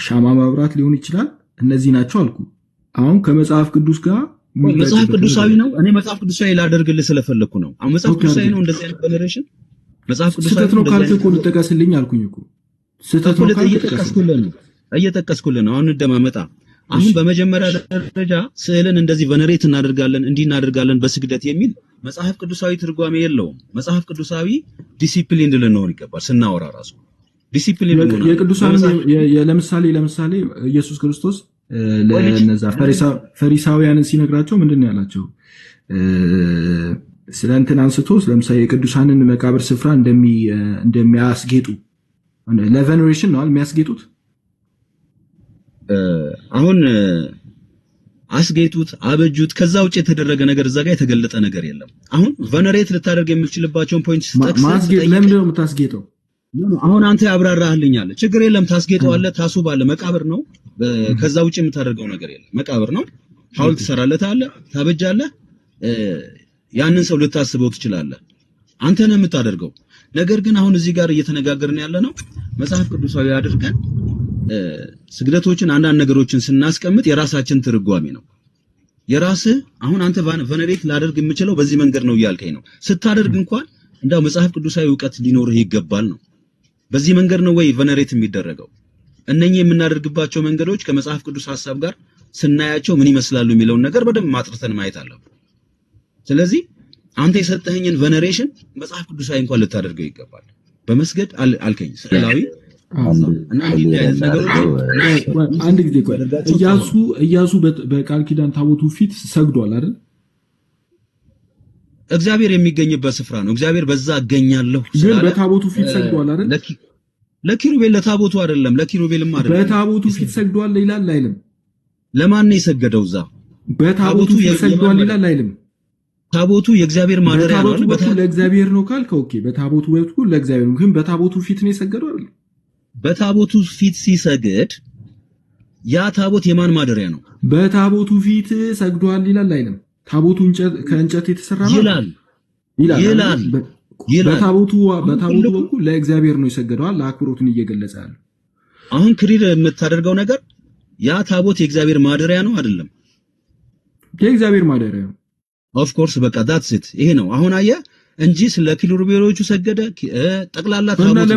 ሻማ ማብራት ሊሆን ይችላል። እነዚህ ናቸው አልኩ። አሁን ከመጽሐፍ ቅዱስ ጋር መጽሐፍ ቅዱሳዊ ነው። እኔ መጽሐፍ ቅዱሳዊ ላደርግልህ ስለፈለኩ ነው። አሁን መጽሐፍ ቅዱሳዊ ነው እንደዚህ አይነት ቬኔሬሽን መጽሐፍ ቅዱሳዊ ነው ካልክ እኮ ልጠቀስልኝ አልኩኝ እኮ። ስህተት ነው ካልክ እየጠቀስኩልህ ነው። አሁን እንደማመጣ አሁን በመጀመሪያ ደረጃ ስዕልን እንደዚህ ቬኔሬት እናደርጋለን በስግደት የሚል መጽሐፍ ቅዱሳዊ ትርጓሜ የለውም። መጽሐፍ ቅዱሳዊ ዲሲፕሊን ልንሆን ይገባል። ስናወራ ራሱ ዲሲፕሊን ልንሆን የቅዱሳን ለምሳሌ ኢየሱስ ክርስቶስ ለነዛ ፈሪሳውያንን ሲነግራቸው ምንድነው ያላቸው? ስለ እንትን አንስቶ ለምሳሌ የቅዱሳንን መቃብር ስፍራ እንደሚያስጌጡ ለቬኔሬሽን ነው የሚያስጌጡት። አሁን አስጌጡት፣ አበጁት። ከዛ ውጭ የተደረገ ነገር እዛ ጋር የተገለጠ ነገር የለም። አሁን ቬኔሬት ልታደርግ የምትችልባቸውን ፖይንትስ ማስጌጥ ለምንድን ነው የምታስጌጠው? አሁን አንተ ያብራራህልኛል። ችግር የለም ታስጌጠዋለህ፣ ታሱባለህ። መቃብር ነው። ከዛ ውጭ የምታደርገው ነገር የለም። መቃብር ነው። ሐውልት ትሰራለታለህ፣ ታበጃለህ። ያንን ሰው ልታስበው ትችላለህ። አንተ ነህ የምታደርገው። ነገር ግን አሁን እዚህ ጋር እየተነጋገርን ያለ ነው መጽሐፍ ቅዱሳዊ አድርገን ስግደቶችን አንዳንድ ነገሮችን ስናስቀምጥ የራሳችን ትርጓሜ ነው። የራስህ አሁን አንተ ቨነሬት ላደርግ የምችለው በዚህ መንገድ ነው እያልከኝ ነው። ስታደርግ እንኳን እንዳው መጽሐፍ ቅዱሳዊ ዕውቀት ሊኖርህ ይገባል ነው። በዚህ መንገድ ነው ወይ ቨነሬት የሚደረገው? እነኚህ የምናደርግባቸው መንገዶች ከመጽሐፍ ቅዱስ ሐሳብ ጋር ስናያቸው ምን ይመስላሉ የሚለውን ነገር በደንብ ማጥርተን ማየት አለብን። ስለዚህ አንተ የሰጠኸኝን ቨነሬሽን መጽሐፍ ቅዱሳዊ እንኳን ልታደርገው ይገባል። በመስገድ አልከኝ ስዕላዊ እና አንድ ጊዜ ቆይ ኢያሱ በቃል ኪዳን ታቦቱ ፊት ሰግዷል አይደል? እግዚአብሔር የሚገኝበት ስፍራ ነው። እግዚአብሔር በዛ አገኛለሁ ግን በታቦቱ ፊት ሰግዷል አይደል? ለኪሩቤል ለታቦቱ አይደለም፣ ለኪሩቤልም አይደለም። በታቦቱ ፊት ሰግዷል ይላል አይልም? ለማን ነው የሰገደው? እዛ በታቦቱ ፊት ሰግዷል ይላል አይልም? ታቦቱ የእግዚአብሔር ማደሪያ ነው። በታቦቱ በኩል ለእግዚአብሔር ነው ካልከው ኦኬ፣ በታቦቱ በኩል ለእግዚአብሔር ነው። ግን በታቦቱ ፊት ነው የሰገደው አይደል? በታቦቱ ፊት ሲሰግድ ያ ታቦት የማን ማደሪያ ነው? በታቦቱ ፊት ሰግዷል ይላል አይልም? ታቦቱ ከእንጨት የተሰራ ነው ይላል። በታቦቱ በኩል ለእግዚአብሔር ነው የሰገደው፣ ለአክብሮቱን እየገለጸ ያለው። አሁን ክሪር የምታደርገው ነገር ያ ታቦት የእግዚአብሔር ማደሪያ ነው አይደለም? የእግዚአብሔር ማደሪያ ነው። ኦፍ ኮርስ በቃ that's it ይሄ ነው። አሁን አየህ እንጂ ስለ ኪሩቤሎቹ ሰገደ ጠቅላላ ታቦት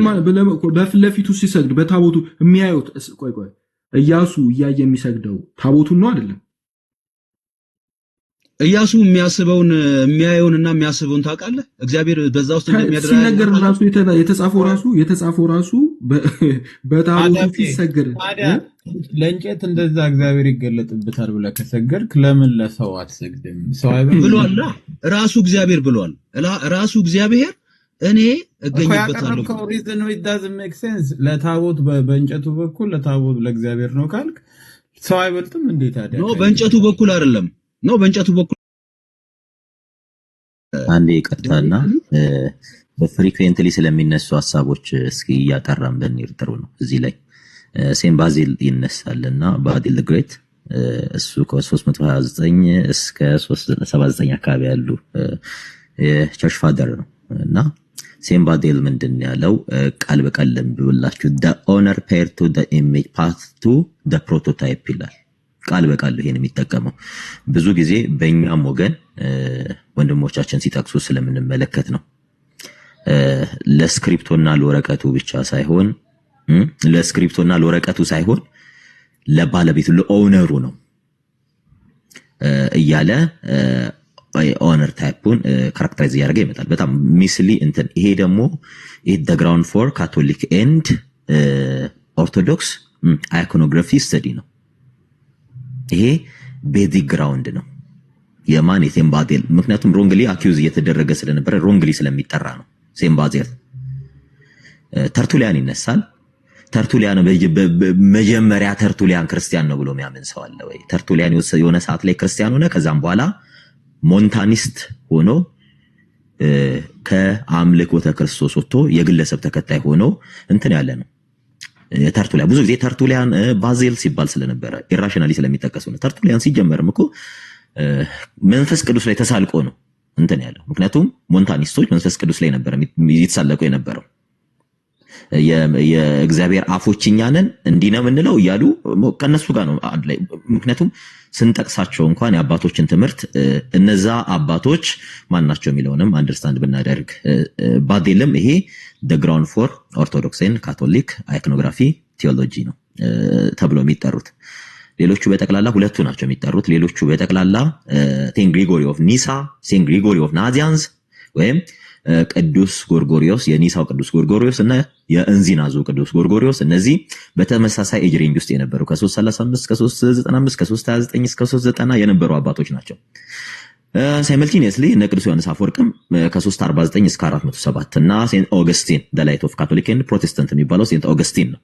በፊት ለፊቱ ሲሰግድ በታቦቱ የሚያዩት ቆይ ኢያሱ እያየ የሚሰግደው ታቦቱን ነው አይደለም? ኢያሱ የሚያየውንና የሚያስበውን ታውቃለህ? እግዚአብሔር በዛ ውስጥ እንደሚያደርግ ሲነገር ራሱ የተጻፈው ራሱ በታቦቱ ፊት ሰገደ። ለእንጨት እንደዛ እግዚአብሔር ይገለጥበታል ብለህ ከሰገድክ ለምን ለሰው አትሰግድም? ሰው አይበል ብሏል። ራሱ እግዚአብሔር ብሏል። ራሱ እግዚአብሔር እኔ እገኝበታለሁ። ሪዝን it doesn't make sense። ለታቦት በእንጨቱ በኩል ለታቦት ለእግዚአብሔር ነው ካልክ ሰው አይበልጥም እንዴ ታዲያ? ነው በእንጨቱ በኩል አይደለም። ነው በእንጨቱ በኩል አንዴ ይቀርታልና በፍሪኩዌንትሊ ስለሚነሱ ሐሳቦች እስኪ እያጠራን ብንሄድ ጥሩ ነው። እዚህ ላይ ሴም ባዚል ይነሳልና ባዚል ግሬት እሱ ከ329 እስከ 379 አካባቢ ያሉ የቸርች ፋደር ነው እና ሴም ባዚል ምንድን ያለው ቃል በቃል ብላችሁ the honor paid to the image path to the prototype ይላል። ቃል በቃል ይሄን የሚጠቀመው ብዙ ጊዜ በእኛም ወገን ወንድሞቻችን ሲጠቅሱ ስለምንመለከት ነው። ለስክሪፕቶና ለወረቀቱ ብቻ ሳይሆን ለባለቤቱ ለኦነሩ ነው እያለ ኦነር ታይፑን ካራክተራይዝ ያደርገ ይመጣል። በጣም ሚስሊ እንትን ይሄ ደግሞ the ground for Catholic and Orthodox iconography study ነው። ይሄ ቤዚክ ግራውንድ ነው የማን የሴም ባዚል። ምክንያቱም ሮንግሊ አኪዩዝ እየተደረገ ስለነበረ ሮንግሊ ስለሚጠራ ነው። ሴም ባዚል ተርቱሊያን ይነሳል። ተርቱሊያን መጀመሪያ ተርቱሊያን ክርስቲያን ነው ብሎ የሚያምን ሰው አለ ወይ? ተርቱሊያን የሆነ ሰዓት ላይ ክርስቲያን ሆነ፣ ከዛም በኋላ ሞንታኒስት ሆኖ ከአምልኮተ ክርስቶስ ወጥቶ የግለሰብ ተከታይ ሆኖ እንትን ያለ ነው። ተርቱሊያን ብዙ ጊዜ ተርቱሊያን ባዚል ሲባል ስለነበረ ኢራሽናሊ ስለሚጠቀሱ ነው። ተርቱሊያን ሲጀመርም እኮ መንፈስ ቅዱስ ላይ ተሳልቆ ነው እንትን ያለው። ምክንያቱም ሞንታኒስቶች መንፈስ ቅዱስ ላይ ነበር የተሳለቁ የነበረው። የእግዚአብሔር አፎች እኛ ነን እንዲህ ነው የምንለው እያሉ ከነሱ ጋር ነው አንድ ላይ። ምክንያቱም ስንጠቅሳቸው እንኳን የአባቶችን ትምህርት እነዛ አባቶች ማናቸው የሚለውንም አንደርስታንድ ብናደርግ ባዚልም ይሄ the ground for Orthodox and Catholic iconography theology ነው ተብሎ የሚጠሩት። ሌሎቹ በጠቅላላ ሁለቱ ናቸው የሚጠሩት። ሌሎቹ በጠቅላላ ሴንት ግሪጎሪ ኦፍ ኒሳ፣ ሴንት ግሪጎሪ ኦፍ ናዚያንስ ወይም ቅዱስ ጎርጎሪዮስ፣ የኒሳው ቅዱስ ጎርጎሪዮስ እና የእንዚናዙ ቅዱስ ጎርጎሪዮስ፣ እነዚህ በተመሳሳይ ኤጅ ሬንጅ ውስጥ የነበሩ ከ335 እስከ 395 ከ329 እስከ 390 የነበሩ አባቶች ናቸው። ሳይመልቲኒየስሊ እነ ቅዱስ ዮሐንስ አፈወርቅም ከ349 እስከ 407 እና ሴንት ኦገስቲን the light of Catholic and Protestant የሚባለው ሴንት ኦገስቲን ነው።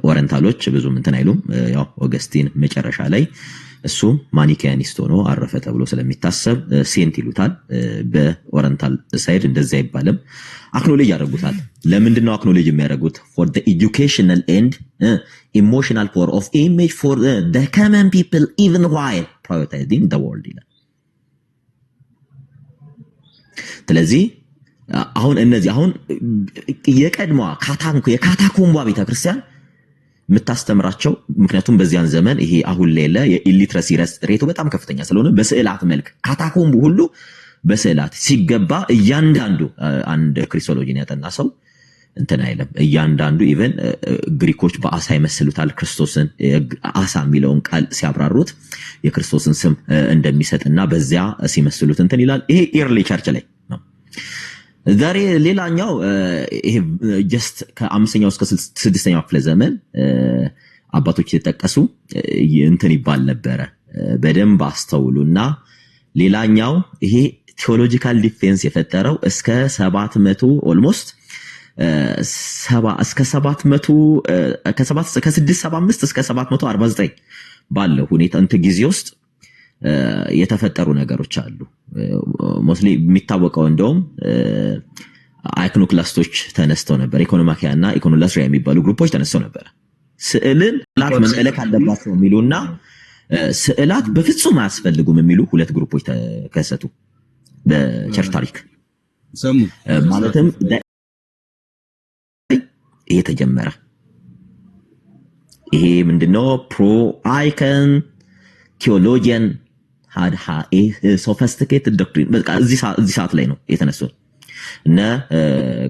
ኦሪየንታሎች ብዙም እንትን አይሉም። ያው ኦገስቲን መጨረሻ ላይ እሱ ማኒካያኒስት ሆኖ አረፈ ተብሎ ስለሚታሰብ ሴንት ይሉታል። በኦሪየንታል ሳይድ እንደዛ አይባልም። አክኖሌጅ ያደርጉታል። ለምንድን ነው አክኖሌጅ የሚያደርጉት? for the educational and emotional power of image for the common people even while prioritizing the world ይላል። ስለዚህ አሁን እነዚህ አሁን የቀድሞዋ የካታኮምቧ ቤተክርስቲያን የምታስተምራቸው ምክንያቱም በዚያን ዘመን ይሄ አሁን ሌለ የኢሊትረሲ ሬቱ በጣም ከፍተኛ ስለሆነ በስዕላት መልክ ካታኮምቡ ሁሉ በስዕላት ሲገባ እያንዳንዱ አንድ ክሪስቶሎጂን ያጠና ሰው እንትን አይለም እያንዳንዱ ኢቨን ግሪኮች በአሳ ይመስሉታል ክርስቶስን አሳ የሚለውን ቃል ሲያብራሩት የክርስቶስን ስም እንደሚሰጥና በዚያ ሲመስሉት እንትን ይላል። ይሄ ኤርሊ ቸርች ላይ ነው። ዛሬ ሌላኛው ይሄ ጀስት ከ5ኛው እስከ 6ኛው ክፍለ ዘመን አባቶች የተጠቀሱ እንትን ይባል ነበረ። በደንብ አስተውሉና ሌላኛው ይሄ ቴዎሎጂካል ዲፌንስ የፈጠረው እስከ 700 ኦልሞስት እስከ 700 ከ675 እስከ 749 ባለው ሁኔታ እንትን ጊዜ ውስጥ የተፈጠሩ ነገሮች አሉ። ሞስሊ የሚታወቀው እንደውም አይኮኖክላስቶች ተነስተው ነበር። ኢኮኖማኪያ እና ኢኮኖላስትሪያ የሚባሉ ግሩፖች ተነስተው ነበር። ስዕልን ላት መመለክ አለባቸው የሚሉና ስዕላት በፍጹም አያስፈልጉም የሚሉ ሁለት ግሩፖች ተከሰቱ በቸርች ታሪክ። ማለትም ይሄ ተጀመረ። ይሄ ምንድነው? ፕሮ አይከን ቴዎሎጂያን ሶፊስቲኬትድ ዶክትሪን በቃ እዚህ ሰዓት ላይ ነው የተነሱት። እነ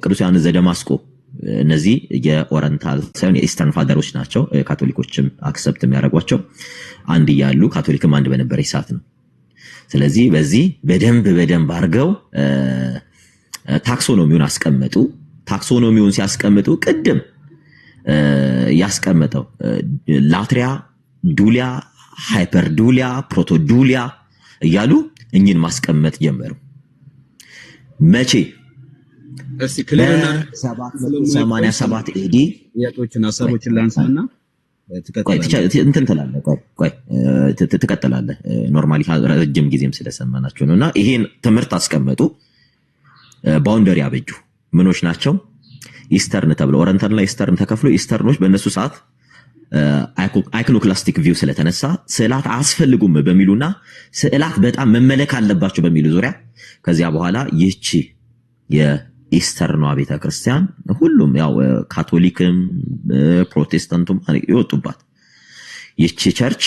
ቅዱስ ዮሐንስ ዘደማስቆ እነዚህ የኦሪየንታል ሳይሆን የኢስተርን ፋደሮች ናቸው። ካቶሊኮችም አክሰፕት የሚያደርጓቸው አንድ እያሉ ካቶሊክም አንድ በነበረ ሰዓት ነው። ስለዚህ በዚህ በደንብ አድርገው ታክሶኖሚውን አስቀመጡ። ታክሶኖሚውን ሲያስቀምጡ ቅድም ያስቀመጠው ላትሪያ፣ ዱሊያ፣ ሃይፐርዱሊያ፣ ፕሮቶዱሊያ እያሉ እኝን ማስቀመጥ ጀመሩ። መቼ? እስቲ ክሊርና 787 ኤዲ ጥያቄዎችን ሐሳቦችን ላንሳና ትቀጥላለህ። ኖርማሊ ረጅም ጊዜም ስለሰማናቸው ነውና ይሄን ትምህርት አስቀመጡ። ባውንደሪ አበጁ። ምኖች ናቸው? ኢስተርን ተብሎ ኦሪየንታል እና ኢስተርን ተከፍሎ ኢስተርኖች በእነሱ ሰዓት አይኮኖክላስቲክ ቪው ስለተነሳ ስዕላት አያስፈልጉም በሚሉና ስዕላት በጣም መመለክ አለባቸው በሚሉ ዙሪያ ከዚያ በኋላ ይህቺ የኢስተርኗ ቤተክርስቲያን ሁሉም ያው ካቶሊክም ፕሮቴስታንቱም ይወጡባት ይህቺ ቸርች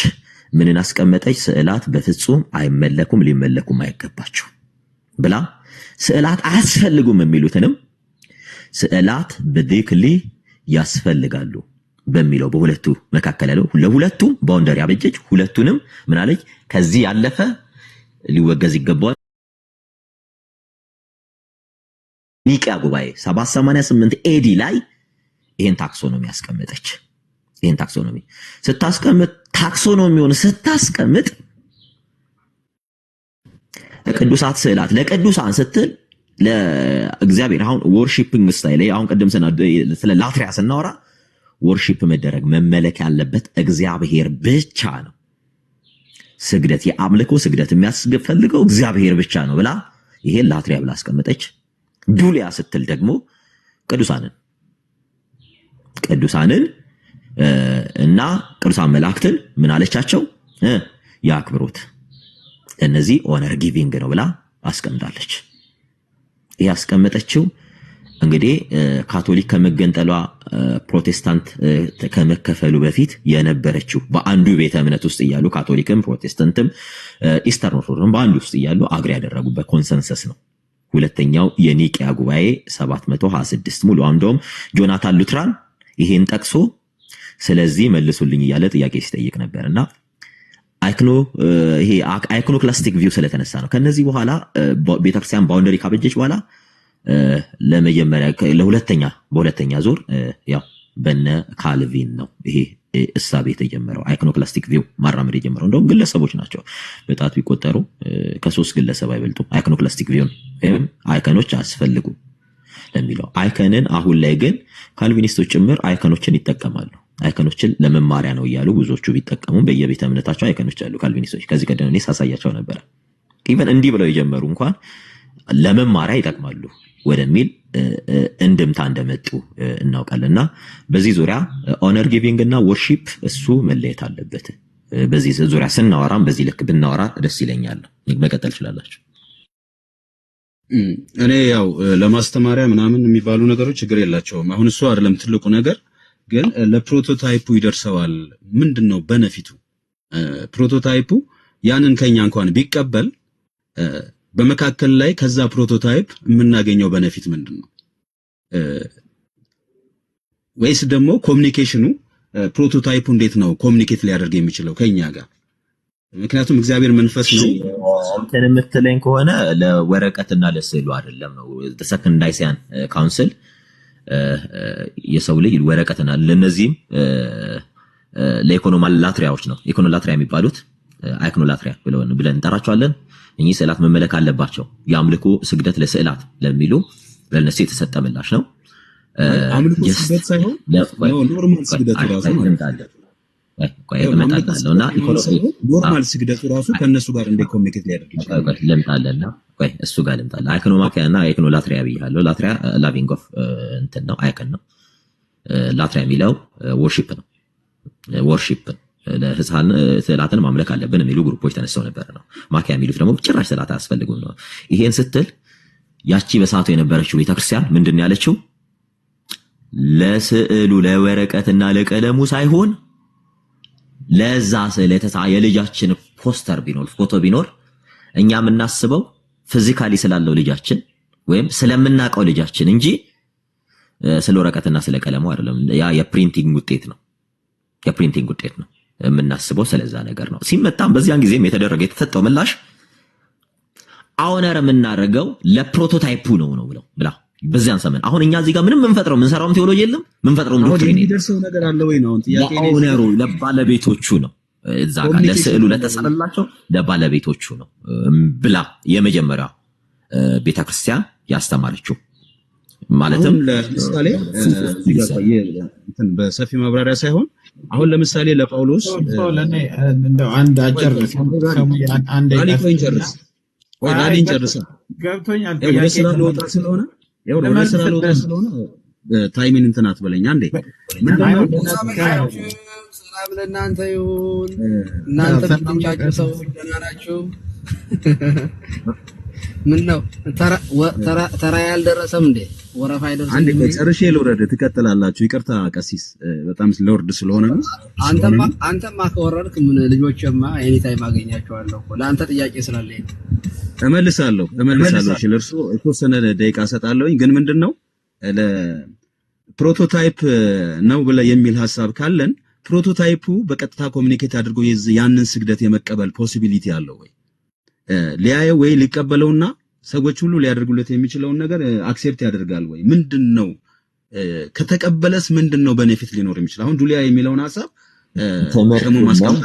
ምንን አስቀመጠች? ስዕላት በፍጹም አይመለኩም፣ ሊመለኩም አይገባቸው ብላ ስዕላት አያስፈልጉም የሚሉትንም ስዕላት በዲክሊ ያስፈልጋሉ በሚለው በሁለቱ መካከል ያለው ለሁለቱም ባውንደሪ አበጀች። ሁለቱንም ምን አለች? ከዚህ ያለፈ ሊወገዝ ይገባዋል። ኒቂያ ጉባኤ 788 ኤዲ ላይ ይሄን ታክሶኖሚ ያስቀመጠች። ይሄን ታክሶኖሚ ስታስቀምጥ ታክሶኖሚውን ስታስቀምጥ ለቅዱሳት ስዕላት ለቅዱሳን ስትል ለእግዚአብሔር አሁን ወርሺፒንግ ስታይል አሁን ቀደም ስለ ላትሪያ ስናወራ ወርሺፕ መደረግ መመለክ ያለበት እግዚአብሔር ብቻ ነው። ስግደት የአምልኮ ስግደት የሚያስፈልገው እግዚአብሔር ብቻ ነው ብላ ይሄን ላትሪያ ብላ አስቀመጠች። ዱሊያ ስትል ደግሞ ቅዱሳንን እና ቅዱሳን መላእክትን ምን አለቻቸው? የአክብሮት እነዚህ ኦነር ጊቪንግ ነው ብላ አስቀምጣለች። ይሄ ያስቀመጠችው እንግዲህ ካቶሊክ ከመገንጠሏ ፕሮቴስታንት ከመከፈሉ በፊት የነበረችው በአንዱ ቤተ እምነት ውስጥ እያሉ ካቶሊክም ፕሮቴስታንትም ኢስተርን ኦርቶዶክስም በአንዱ ውስጥ እያሉ አግሪ ያደረጉበት ኮንሰንሰስ ነው። ሁለተኛው የኒቂያ ጉባኤ 726 ሙሉ እንደውም ጆናታን ሉትራን ይሄን ጠቅሶ ስለዚህ መልሱልኝ እያለ ጥያቄ ሲጠይቅ ነበርና ይሄ አይኮኖክላስቲክ ቪው ስለተነሳ ነው። ከነዚህ በኋላ ቤተክርስቲያን ባውንደሪ ካበጀች በኋላ ለመጀመሪያ በሁለተኛ ዙር ያው በነ ካልቪን ነው ይሄ እሳቤ የተጀመረው። አይኮኖክላስቲክ ቪው ማራመድ የጀመረው እንደውም ግለሰቦች ናቸው። በጣት ቢቆጠሩ ከ3 ግለሰብ አይበልጡም። አይኮኖክላስቲክ ቪው አይኮኖች አያስፈልጉም ለሚለው አይኮንን አሁን ላይ ግን ካልቪኒስቶች ጭምር አይኮኖችን ይጠቀማሉ። አይኮኖችን ለመማሪያ ነው እያሉ ብዙዎቹ ቢጠቀሙ በየቤተ እምነታቸው አይኮኖች አሉ ካልቪኒስቶች። ከዚህ ቀደም እኔ ሳሳያቸው ነበር። ኢቨን እንዲህ ብለው የጀመሩ እንኳን ለመማሪያ ይጠቅማሉ ወደሚል እንድምታ እንደመጡ እናውቃለንና በዚህ ዙሪያ ኦነር ጊቪንግ እና ወርሺፕ እሱ መለየት አለበት። በዚህ ዙሪያ ስናወራም በዚህ ልክ ብናወራ ደስ ይለኛል። መቀጠል ትችላላችሁ። እኔ ያው ለማስተማሪያ ምናምን የሚባሉ ነገሮች ችግር የላቸውም። አሁን እሱ አይደለም ትልቁ ነገር ግን ለፕሮቶታይፑ ይደርሰዋል። ምንድነው በነፊቱ? ፕሮቶታይፑ ያንን ከኛ እንኳን ቢቀበል በመካከል ላይ ከዛ ፕሮቶታይፕ የምናገኘው በነፊት ምንድነው? ወይስ ደግሞ ኮሙኒኬሽኑ ፕሮቶታይፑ እንዴት ነው ኮሙኒኬት ሊያደርግ የሚችለው ከኛ ጋር? ምክንያቱም እግዚአብሔር መንፈስ ነው። እንትን የምትለኝ ከሆነ ለወረቀትና ለስዕሉ አይደለም ነው ሰከንድ ዳይሲያን ካውንስል የሰው ልጅ ወረቀትና ለነዚህም ለኢኮኖላትሪያዎች ነው። ኢኮኖላትሪያ የሚባሉት አይኮኖላትሪያ ብለን እንጠራቸዋለን። እኚህ ስዕላት መመለክ አለባቸው። የአምልኮ ስግደት ለስዕላት ለሚሉ ለነሱ የተሰጠ ምላሽ ነው። አምልኮ ስግደት ሳይሆን ኖርማል ስግደት ራሱ ኖርማል ስግደቱ ራሱ ከነሱ ጋር እንደ ኮሙኒኬት ሊያደርግ ይችላል። ለምጣለና እሱ ጋር ልምጣለ። አይኮኖማኪያና አይኮኖላትሪያ ብያለሁ። ላትሪያ ላቪንግ ኦፍ እንትን ነው፣ አይከን ነው። ላትሪያ የሚለው ወርሺፕ ነው። ወርሺፕ ለህፃን ስዕላትን ማምለክ አለብን የሚሉ ግሩፖች ተነስተው ነበር ነው። ማኪያ የሚሉት ደግሞ ጭራሽ ስዕላት አያስፈልጉም ነው። ይሄን ስትል ያቺ በሰዓቱ የነበረችው ቤተክርስቲያን ምንድን ያለችው? ለስዕሉ ለወረቀትና ለቀለሙ ሳይሆን ለዛ ስዕል የልጃችን ፖስተር ቢኖር ፎቶ ቢኖር እኛ የምናስበው ፊዚካሊ ስላለው ልጃችን ወይም ስለምናውቀው ልጃችን እንጂ ስለ ወረቀትና ስለ ቀለሙ አይደለም። ያ የፕሪንቲንግ ውጤት ነው። የፕሪንቲንግ ውጤት ነው። የምናስበው ስለዛ ነገር ነው። ሲመጣም በዚያን ጊዜም የተሰጠው ምላሽ አውነር የምናደርገው ለፕሮቶታይፑ ነው ብለው ብላ በዚያን ዘመን። አሁን እኛ እዚህ ጋር ምንም የምንሰራውም ቴዎሎጂ የለም፣ የምንፈጥረውም ዶክትሪን የሚደርሰው ነገር አለ ወይ ነው ጥያቄ። አውነሩ ለባለቤቶቹ ነው። እዛ ጋር ለስዕሉ ለተሰራላቸው ለባለቤቶቹ ነው ብላ የመጀመሪያ ቤተክርስቲያን ያስተማረችው። ማለትም ለምሳሌ በሰፊ ማብራሪያ ሳይሆን አሁን ለምሳሌ ለጳውሎስ እንደው አንድ አጭር ዳኒን ጨርሳ ገብቶኛል። ወደ ስራ ልወጣ ስለሆነ ታይሚን እንትን አትበለኝ አንዴ። ሰላም ለእናንተ ይሁን። እናንተ ብትንጫጩ ሰዎች ደህና ናችሁ? ምን ነው ተራ ያልደረሰም እንዴ? ወረፋ አይደርስም። አንዴ ጨርሼ ልውረድ፣ ትቀጥላላችሁ። ይቅርታ ቀሲስ፣ በጣም ለወርድ ስለሆነ ነው። አንተማ ከወረድክ ምን ልጆችማ ኤኒ ታይም አገኛቸዋለሁ እኮ ለአንተ ጥያቄ ስላለኝ እመልሳለሁ። እሺ ለእርሱ የተወሰነ ደቂቃ ሰጣለሁኝ። ግን ምንድነው ለፕሮቶታይፕ ነው ብለ የሚል ሐሳብ ካለን ፕሮቶታይፑ በቀጥታ ኮሙኒኬት አድርጎ ያንን ስግደት የመቀበል ፖሲቢሊቲ አለው ወይ? ሊያየው ወይ ሊቀበለውና ሰዎች ሁሉ ሊያደርጉለት የሚችለውን ነገር አክሴፕት ያደርጋል ወይ? ምንድነው ከተቀበለስ ምንድነው ቤኔፊት ሊኖር የሚችል? አሁን ዱሊያ የሚለውን ሐሳብ ደግሞ ማስቀመጥ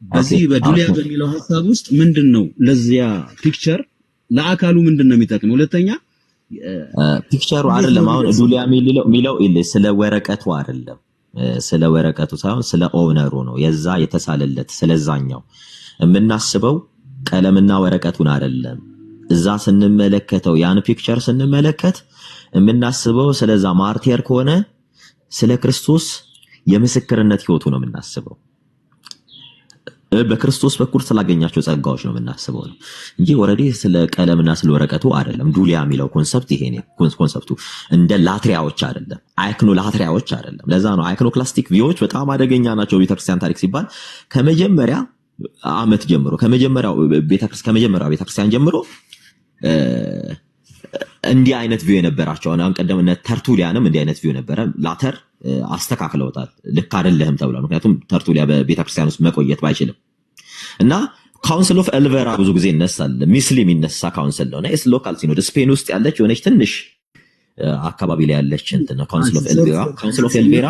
በዚህ በዱሊያ በሚለው ሐሳብ ውስጥ ምንድነው ለዚያ ፒክቸር ለአካሉ ምንድነው የሚጠቅመው? ሁለተኛ ፒክቸሩ አይደለም። አሁን ዱሊያ የሚለው ስለ ወረቀቱ አይደለም፣ ስለ ወረቀቱ ሳይሆን ስለ ኦነሩ ነው። የዛ የተሳለለት ስለዛኛው የምናስበው ቀለምና ወረቀቱን አይደለም። እዛ ስንመለከተው ያን ፒክቸር ስንመለከት የምናስበው ስለዛ ማርቲር ከሆነ ስለ ክርስቶስ የምስክርነት ህይወቱ ነው የምናስበው። በክርስቶስ በኩል ስላገኛቸው ጸጋዎች ነው የምናስበው ነው እንጂ ኦሬዲ ስለ ቀለምና ስለ ወረቀቱ አይደለም። ዱሊያ የሚለው ኮንሰፕት ይሄ ነው። ኮንሰፕቱ እንደ ላትሪያዎች አይደለም፣ አይኮኖላትሪያዎች አይደለም። ለዛ ነው አይኮኖክላስቲክ ቪዎች በጣም አደገኛ ናቸው። ቤተክርስቲያን ታሪክ ሲባል ከመጀመሪያ ዓመት ጀምሮ ከመጀመሪያው ቤተክርስቲያን ጀምሮ እንዲህ አይነት ቪው የነበራቸው አሁን ቀደም ተርቱሊያንም እንዲህ አይነት ቪው ነበረ። ላተር አስተካክለውታል። ልክ አይደለም ተብሏል። ምክንያቱም ተርቱሊያ በቤተክርስቲያን ውስጥ መቆየት ባይችልም እና ካውንስል ኦፍ ኤልቬራ ብዙ ጊዜ ይነሳል። ሚስሊ የሚነሳ ካውንስል ነው እና ኤስ ሎካል ሲኖድ ስፔን ውስጥ ያለች የሆነች ትንሽ አካባቢ ላይ ያለች እንትን ነው ካውንስል ኦፍ ኤልቬራ።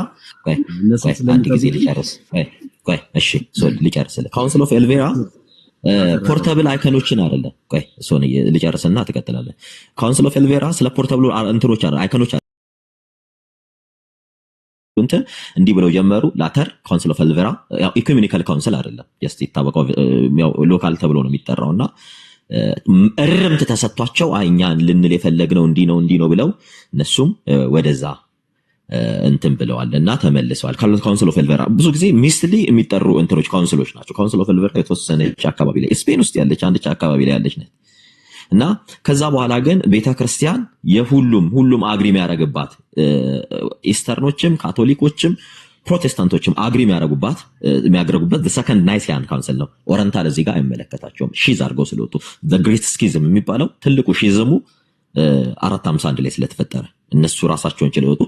አንድ ጊዜ ልጨርስ። እሺ ልጨርስ። ካውንስል ኦፍ ኤልቬራ ፖርታብል አይከኖችን አይደለም። እሱን ልጨርስና ትቀጥላለህ። ካውንስል ኦፍ ኤልቬራ ስለ ፖርታብል እንትኖች አይከኖች እንዲህ ብለው ጀመሩ። ላተር ካውንስል ኦፍ ኤልቬራ ያው ኢኩሜኒካል ካውንስል አይደለም፣ ጀስት ይታወቀው ያው ሎካል ተብሎ ነው የሚጠራውና እርምት ተሰጥቷቸው እኛ ልንል የፈለግነው እንዲህ ነው ብለው እነሱም ወደዛ እንትን ብለዋልና ተመልሰዋል። ካውንስል ኦፍ ኤልቬራ ብዙ ጊዜ ሚስትሊ የሚጠሩ እንትኖች ካውንስሎች ናቸው። ካውንስል ኦፍ ኤልቬራ የተወሰነች አካባቢ ላይ ስፔን ውስጥ ያለች አንድች አካባቢ ላይ ያለች ነች እና ከዛ በኋላ ግን ቤተክርስቲያን ሁሉም አግሪ የሚያደርግባት ኢስተርኖችም ካቶሊኮችም ፕሮቴስታንቶችም አግሪ የሚያደርጉበት the second Nicene Council ነው። ኦረንታል እዚህ ጋር አይመለከታቸውም ሺዝ አድርገው ስለወጡ the great schism የሚባለው ትልቁ ሺዝሙ 451 ላይ ስለተፈጠረ እነሱ ራሳቸውን ችለው ወጡ።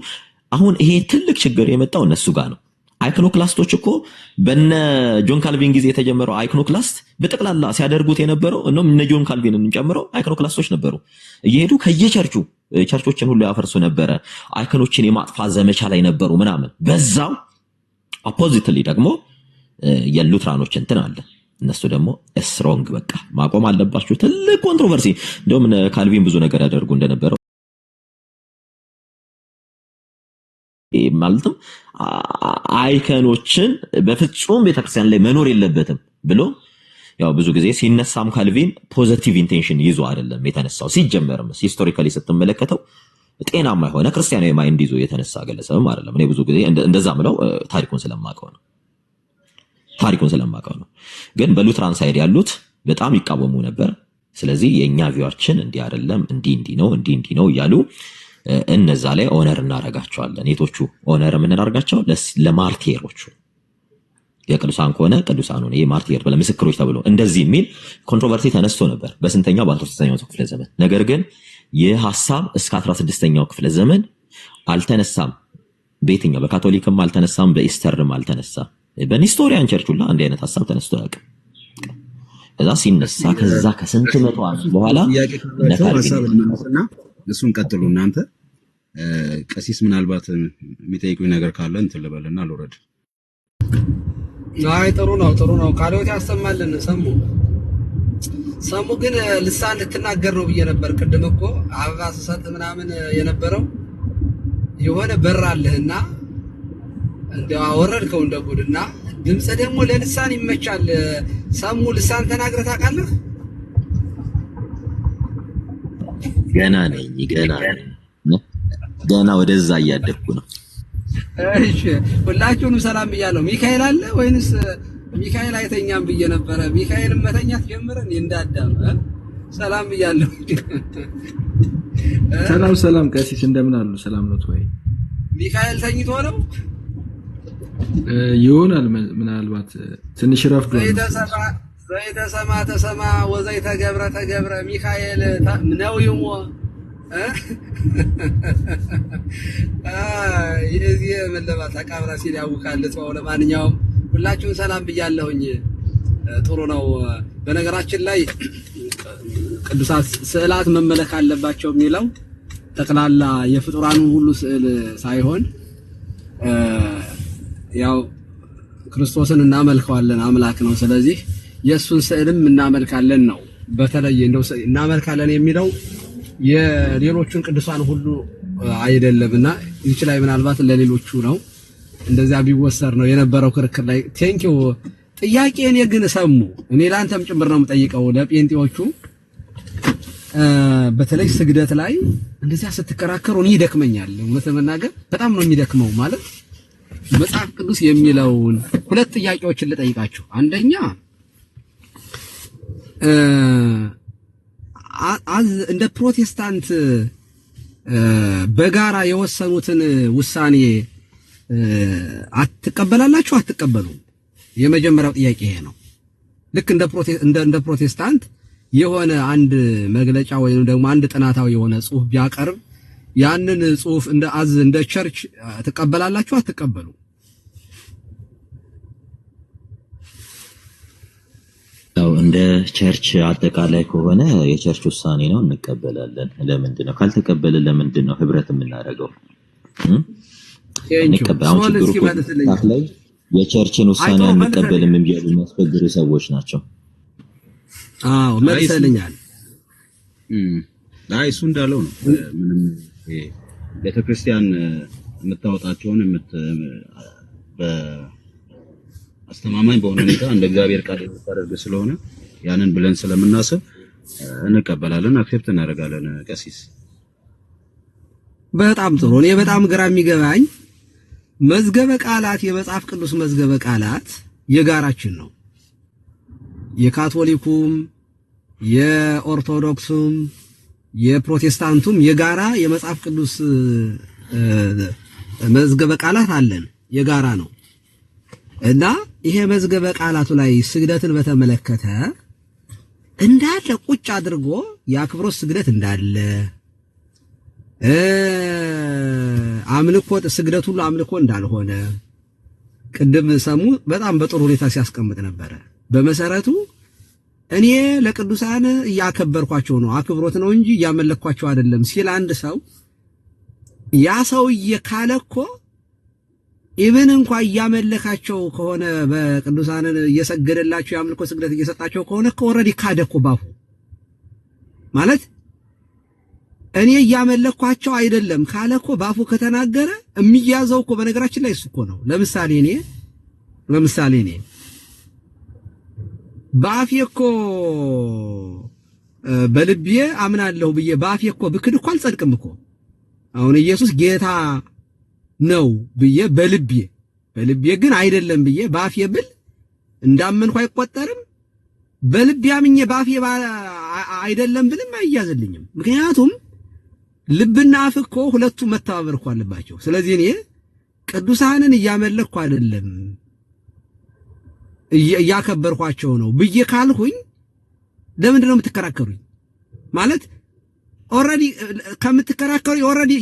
አሁን ይሄ ትልቅ ችግር የመጣው እነሱ ጋር ነው። አይኮኖክላስቶች እኮ በነ ጆን ካልቪን ጊዜ የተጀመረው አይኮኖክላስት በጠቅላላ ሲያደርጉት የነበረው እነ ጆን ካልቪንን ጨምረው አይኮኖክላስቶች ነበሩ። እየሄዱ ቸርቾችን ሁሉ ያፈርሱ ነበረ። አይኮኖችን የማጥፋት ዘመቻ ላይ ነበሩ ምናምን። በዛው ኦፖዚትሊ ደግሞ የሉትራኖች እንትን አለ። እነሱ ደግሞ ስትሮንግ በቃ ማቆም አለባችሁ ትልቅ ኮንትሮቨርሲ። እንደውም ካልቪን ብዙ ነገር ያደርጉ እንደነበረው ማለትም አይኮኖችን በፍጹም ቤተክርስቲያን ላይ መኖር የለበትም ብሎ ያው ብዙ ጊዜ ሲነሳም ካልቪን ፖዚቲቭ ኢንቴንሽን ይዞ አይደለም የተነሳው። ሲጀመርም ሂስቶሪካሊ ስትመለከተው ጤናማ የሆነ ክርስቲያናዊ ማይንድ ይዞ የተነሳ ግለሰብም አይደለም። እኔ ብዙ ጊዜ እንደዛ ምለው ታሪኩን ስለማውቀው ነው። ግን በሉትራን ሳይድ ያሉት በጣም ይቃወሙ ነበር። ስለዚህ የኛ ቪዋችን እንዲህ አይደለም እንዲህ ነው እያሉ እነዛ ላይ ኦነር እናረጋቸዋለን። የቶቹ ኦነር የምናደርጋቸው ለማርቲሮቹ የቅዱሳን ከሆነ ቅዱሳን ሆነ የማርቲር ለምስክሮች ተብሎ እንደዚህ የሚል ኮንትሮቨርሲ ተነስቶ ነበር በስንተኛው በ13ኛው ክፍለ ዘመን። ነገር ግን ይህ ሐሳብ እስከ 16ኛው ክፍለ ዘመን አልተነሳም። በየትኛው በካቶሊክም አልተነሳም፣ በኢስተርም አልተነሳም። በኒስቶሪያን ቸርች ሁላ አንድ አይነት ሐሳብ ተነስቶ ያውቃል። ከዛ ሲነሳ ከዛ ከስንት መቶ ዓመት በኋላ ሐሳብና እሱን ቀጥሉ እናንተ። ቀሲስ ምናልባት የሚጠይቁኝ ነገር ካለ እንትን ልበልና ልውረድ። አይ ጥሩ ነው። ቃልዎት ያሰማልን። ሰሙ ግን ልሳን ልትናገር ነው ብዬ ነበር። ቅድም እኮ አበባ ስሰጥ ምናምን የነበረው የሆነ በር አለህና እንደው አወረድከው እንደ ጉድና ድምጽ ደግሞ ለልሳን ይመቻል። ሰሙ ልሳን ተናግረህ ታውቃለህ? ገና ወደዛ እያደግኩ ነው። እሺ ሁላችሁንም ሰላም ብያለሁ። ሚካኤል አለ ወይንስ ሚካኤል አይተኛም ብዬ ነበረ። ሚካኤል መተኛት ጀመረን እንዳዳም ሰላም ብያለሁ። ሰላም ቀሲስ እንደምን አሉ? ሰላም ነው ወይ? ሚካኤል ተኝቶ ነው ይሆናል። ምናልባት ትንሽ ረፍዶ ዘይተሰማ ተሰማ ወዘይተ ገብረ ሚካኤል ነው ይሞ የዚህ መለባት አቃብራ ሲል ያውቃል። ተው ለማንኛውም ሁላችሁም ሰላም ብያለሁኝ። ጥሩ ነው። በነገራችን ላይ ቅዱሳት ስዕላት መመለክ አለባቸው የሚለው ጠቅላላ የፍጡራኑ ሁሉ ስዕል ሳይሆን ያው ክርስቶስን እናመልከዋለን፣ አምላክ ነው። ስለዚህ የሱን ስዕልም እናመልካለን ነው። በተለይ እንደው እናመልካለን የሚለው የሌሎቹን ቅዱሳን ሁሉ አይደለምና ይችላል። ምናልባት ለሌሎቹ ነው እንደዚያ ቢወሰድ ነው የነበረው ክርክር ላይ። ቴንኪው ጥያቄን ግን ሰሙ። እኔ ላንተም ጭምር ነው የምጠይቀው ለጴንጤዎቹ። በተለይ ስግደት ላይ እንደዚያ ስትከራከሩ እኔ ይደክመኛል። እውነት ለመናገር በጣም ነው የሚደክመው። ማለት መጽሐፍ ቅዱስ የሚለውን ሁለት ጥያቄዎችን ልጠይቃችሁ። አንደኛ እንደ ፕሮቴስታንት በጋራ የወሰኑትን ውሳኔ አትቀበላላችሁ አትቀበሉም? የመጀመሪያው ጥያቄ ይሄ ነው። ልክ እንደ ፕሮቴስታንት የሆነ አንድ መግለጫ ወይም ደግሞ አንድ ጥናታዊ የሆነ ጽሑፍ ቢያቀርብ ያንን ጽሑፍ እንደ ቸርች ትቀበላላችሁ አትቀበሉ? ያው እንደ ቸርች አጠቃላይ ከሆነ የቸርች ውሳኔ ነው እንቀበላለን። ለምንድን ነው ካልተቀበልን ለምንድን ነው ህብረት የምናደርገው? ላይ የቸርችን ውሳኔ አንቀበልም የሚሉ የሚያስፈግሩ ሰዎች ናቸው። አዎ መልሰልኛል። እሱ እንዳለው ነው። ምንም ቤተክርስቲያን የምታወጣቸውን በአስተማማኝ በሆነ ሁኔታ እንደ እግዚአብሔር ቃል የምታደርግ ስለሆነ ያንን ብለን ስለምናስብ እንቀበላለን፣ አክሴፕት እናደርጋለን። ቀሲስ በጣም ጥሩ። እኔ በጣም ግራ የሚገባኝ መዝገበ ቃላት የመጽሐፍ ቅዱስ መዝገበ ቃላት የጋራችን ነው። የካቶሊኩም የኦርቶዶክሱም የፕሮቴስታንቱም የጋራ የመጽሐፍ ቅዱስ መዝገበ ቃላት አለን፣ የጋራ ነው እና ይሄ መዝገበ ቃላቱ ላይ ስግደትን በተመለከተ እንዳለ ቁጭ አድርጎ የአክብሮት ስግደት እንዳለ አምልኮ ስግደት ሁሉ አምልኮ እንዳልሆነ ቅድም ሰሙ በጣም በጥሩ ሁኔታ ሲያስቀምጥ ነበረ። በመሰረቱ እኔ ለቅዱሳን እያከበርኳቸው ነው፣ አክብሮት ነው እንጂ እያመለኳቸው አይደለም ሲል አንድ ሰው ያ ሰውዬ ካለኮ ኢብን እንኳን እያመለካቸው ከሆነ በቅዱሳንን እየሰገደላቸው የአምልኮ ስግደት እየሰጣቸው ከሆነ ኦልሬዲ ካደኮ ባፉ ማለት እኔ እያመለኳቸው አይደለም ካለኮ ባፉ ከተናገረ የሚያዘው እኮ በነገራችን ላይ እሱ እኮ ነው። ለምሳሌ እኔ ባፌ እኮ በልቤ አምናለሁ ብዬ ባፌ እኮ ብክድ እኮ አልጸድቅም እኮ። አሁን ኢየሱስ ጌታ ነው ብዬ በልቤ ግን አይደለም ብዬ ባፌ ብል እንዳመንኩ አይቆጠርም። በልቤ አምኜ ባፌ አይደለም ብልም አይያዝልኝም። ምክንያቱም ልብና አፍ እኮ ሁለቱ መተባበር እኮ አለባቸው። ስለዚህ እኔ ቅዱሳንን እያመለኩ አይደለም እያከበርኳቸው ነው ብዬ ካልሁኝ ለምንድን ነው የምትከራከሩኝ? ማለት ኦልሬዲ ከምትከራከሩ ኦልሬዲ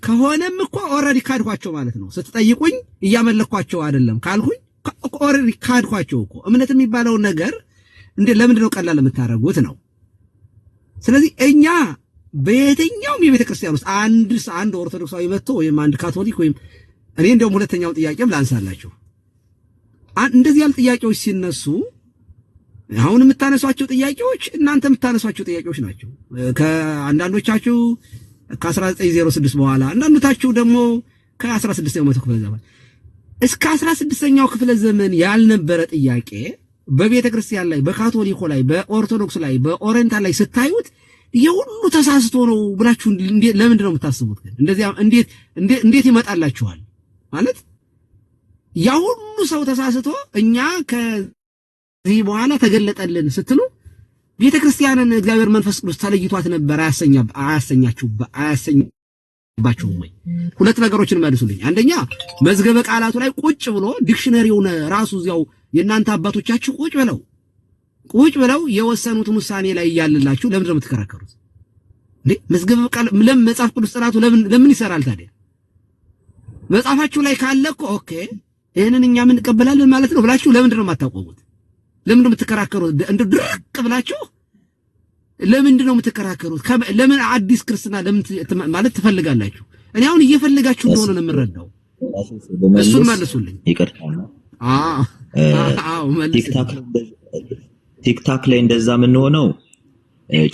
ከሆነም እኮ ኦልሬዲ ካድኳቸው ማለት ነው። ስትጠይቁኝ እያመለኳቸው አይደለም ካልሁኝ ኦልሬዲ ካድኳቸው እኮ። እምነት የሚባለውን ነገር ለምንድን ነው ቀላል የምታደርጉት ነው። ስለዚህ እኛ በየትኛውም የቤተ ክርስቲያን ውስጥ አንድ ኦርቶዶክሳዊ መጥቶ ወይም አንድ ካቶሊክ ወይም እኔ እንደውም ሁለተኛው ጥያቄም ላንሳላችሁ። እንደዚህ ያሉ ጥያቄዎች ሲነሱ አሁን የምታነሷቸው ጥያቄዎች እናንተ የምታነሷቸው ጥያቄዎች ናቸው። ከአንዳንዶቻችሁ ከ1906 በኋላ አንዳንዶቻችሁ ደግሞ ከ16ኛው መቶ ክፍለ ዘመን እስከ 16ኛው ክፍለ ዘመን ያልነበረ ጥያቄ በቤተ ክርስቲያን ላይ በካቶሊኮ ላይ በኦርቶዶክስ ላይ በኦሪየንታል ላይ ስታዩት የሁሉ ተሳስቶ ነው ብላችሁ ለምንድን ነው የምታስቡት? ግን እንደዚህ እንዴት ይመጣላችኋል? ማለት ያ ሁሉ ሰው ተሳስቶ እኛ ከዚህ በኋላ ተገለጠልን ስትሉ ቤተ ክርስቲያንን እግዚአብሔር መንፈስ ቅዱስ ተለይቷት ነበር አያሰኛባችሁም ወይ? ሁለት ነገሮችን መልሱልኝ። አንደኛ መዝገበ ቃላቱ ላይ ቁጭ ብሎ ዲክሽነሪውን ራሱ እዚያው የእናንተ አባቶቻችሁ ቁጭ ብለው የወሰኑትን ውሳኔ ላይ ያለላችሁ ለምንድን ነው የምትከራከሩት? መዝገበ ቃል ለምን መጽሐፍ ቅዱስ ጥናቱ ለምን ይሰራል ታዲያ? መጽሐፋችሁ ላይ ካለ እኮ ኦኬ ይሄንን እኛ ምን እንቀበላለን ማለት ነው ብላችሁ ለምንድን ነው የማታቆሙት? ለምንድን ነው የምትከራከሩት? እንደ ድርቅ ብላችሁ ለምንድን ነው የምትከራከሩት? ለምን አዲስ ክርስትና ለምን ማለት ትፈልጋላችሁ? እኔ አሁን እየፈለጋችሁ እንደሆነ ነው የምረዳው። እሱን መልሱልኝ። ይቀርታና ቲክታክ ላይ እንደዛ የምንሆነው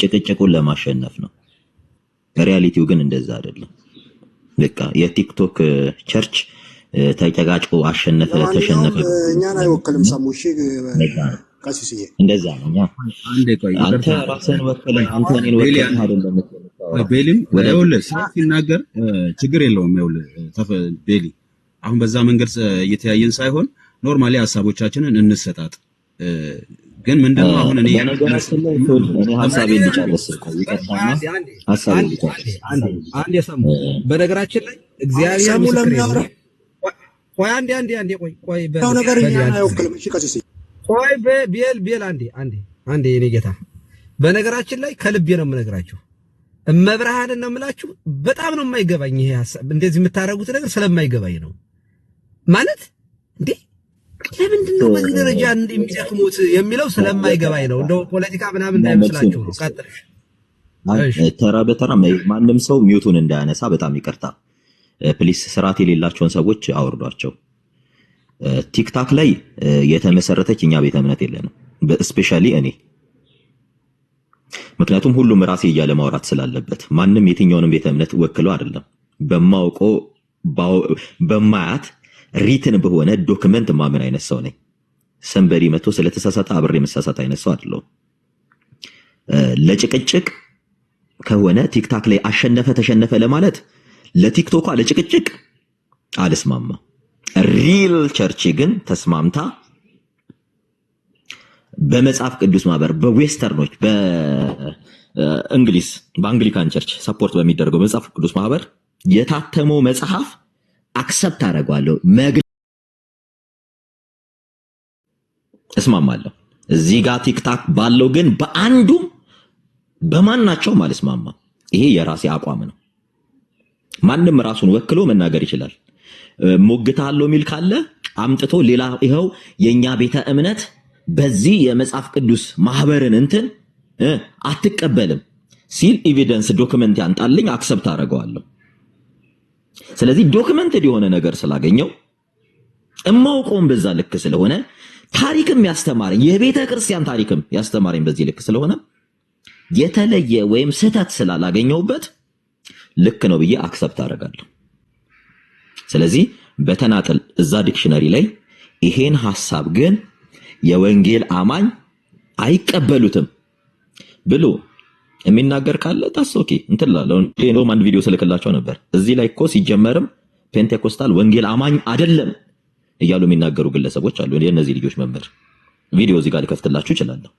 ጭቅጭቁን ለማሸነፍ ነው። ሪያሊቲው ግን እንደዛ አይደለም። በቃ የቲክቶክ ቸርች ተጨቃጭቆ አሸነፈ ተሸነፈ እኛን አይወክልም። ሰሙሽ ቀሲስዬ እንደዛ ነው። አንተ ራስህን ወክለህ አንተ እኔን ወክለህ አይደለም። ቤሊም ወደውልህ ሲናገር ችግር የለውም። ቤሊ አሁን በዛ መንገድ እየተያየን ሳይሆን ኖርማሊ ሀሳቦቻችንን እንሰጣጥ። ግን ምንድነው አሁን እኔ ሀሳቤን ልጨርስ ይቀርታና ሀሳቤን ልጨርስ አንድ የሰሙ በነገራችን ላይ እግዚአብሔር ምስክሬ ነው። ቆይ አንዴ ቆይ ነገር እኛን አይወክልም። እሺ ቀሲስ ቆይ ቤል አንዴ የኔ ጌታ በነገራችን ላይ ከልቤ ነው የምነግራችሁ። እመብርሃንን ነው የምላችሁ። በጣም ነው የማይገባኝ ይሄ ሀሳብ። እንደዚህ የምታረጉት ነገር ስለማይገባኝ ነው ማለት እንዴ ለምንድን ነው በዚህ ደረጃ እንደሚደክሙት የሚለው ስለማይገባኝ ነው። እንደው ፖለቲካ ምናምን እንዳይመስላችሁ ነው። ቀጥልሽ። ተራ በተራ ማንም ሰው ሚውቱን እንዳያነሳ በጣም ይቅርታ ፕሊስ። ስርዓት የሌላቸውን ሰዎች አውርዷቸው። ቲክታክ ላይ የተመሰረተች እኛ ቤተ እምነት የለንም፣ ስፔሻሊ እኔ። ምክንያቱም ሁሉም ራሴ እያለ ማውራት ስላለበት ማንም የትኛውንም ቤተ እምነት ወክሎ አይደለም። በማውቀው በማያት ሪትን በሆነ ዶክመንት ማመን አይነት ሰው ነኝ። ሰንበሪ መጥቶ ስለተሳሳተ አብሬ መሳሳት አይነት ሰው አይደለሁም። ለጭቅጭቅ ከሆነ ቲክታክ ላይ አሸነፈ ተሸነፈ ለማለት ለቲክቶኳ ለጭቅጭቅ አልስማማ። ሪል ቸርች ግን ተስማምታ በመጽሐፍ ቅዱስ ማህበር በዌስተርኖች በእንግሊዝ በአንግሊካን ቸርች ሰፖርት በሚደረገው መጽሐፍ ቅዱስ ማህበር የታተመው መጽሐፍ አክሰፕት አደርገዋለሁ እስማማለሁ። እዚህ ጋር ቲክታክ ባለው ግን በአንዱም በማናቸውም አልስማማም። ይሄ የራሴ አቋም ነው። ማንም ራሱን ወክሎ መናገር ይችላል። ሞግታለሁ ሚል ካለ አምጥቶ ሌላ ይሄው የኛ ቤተ እምነት በዚህ የመጽሐፍ ቅዱስ ማህበርን እንትን አትቀበልም ሲል ኤቪደንስ ዶክመንት ያንጣልኝ አክሰፕት አደርገዋለሁ። ስለዚህ ዶክመንትድ የሆነ ነገር ስላገኘው እማውቀውም በዛ ልክ ስለሆነ ታሪክም ያስተማረኝ የቤተ ክርስቲያን ታሪክም ያስተማረኝ በዚህ ልክ ስለሆነ የተለየ ወይም ስህተት ስላላገኘውበት ልክ ነው ብዬ አክሰፕት አደርጋለሁ። ስለዚህ በተናጠል እዛ ዲክሽነሪ ላይ ይሄን ሐሳብ ግን የወንጌል አማኝ አይቀበሉትም ብሎ የሚናገር ካለ ታስ ኦኬ እንትላለው እንደውም አንድ ቪዲዮ ስልክላቸው ነበር። እዚህ ላይ እኮ ሲጀመርም ፔንቴኮስታል ወንጌል አማኝ አይደለም እያሉ የሚናገሩ ግለሰቦች አሉ። የእነዚህ ልጆች መምህር ቪዲዮ እዚህ ጋር ልከፍትላችሁ እችላለሁ።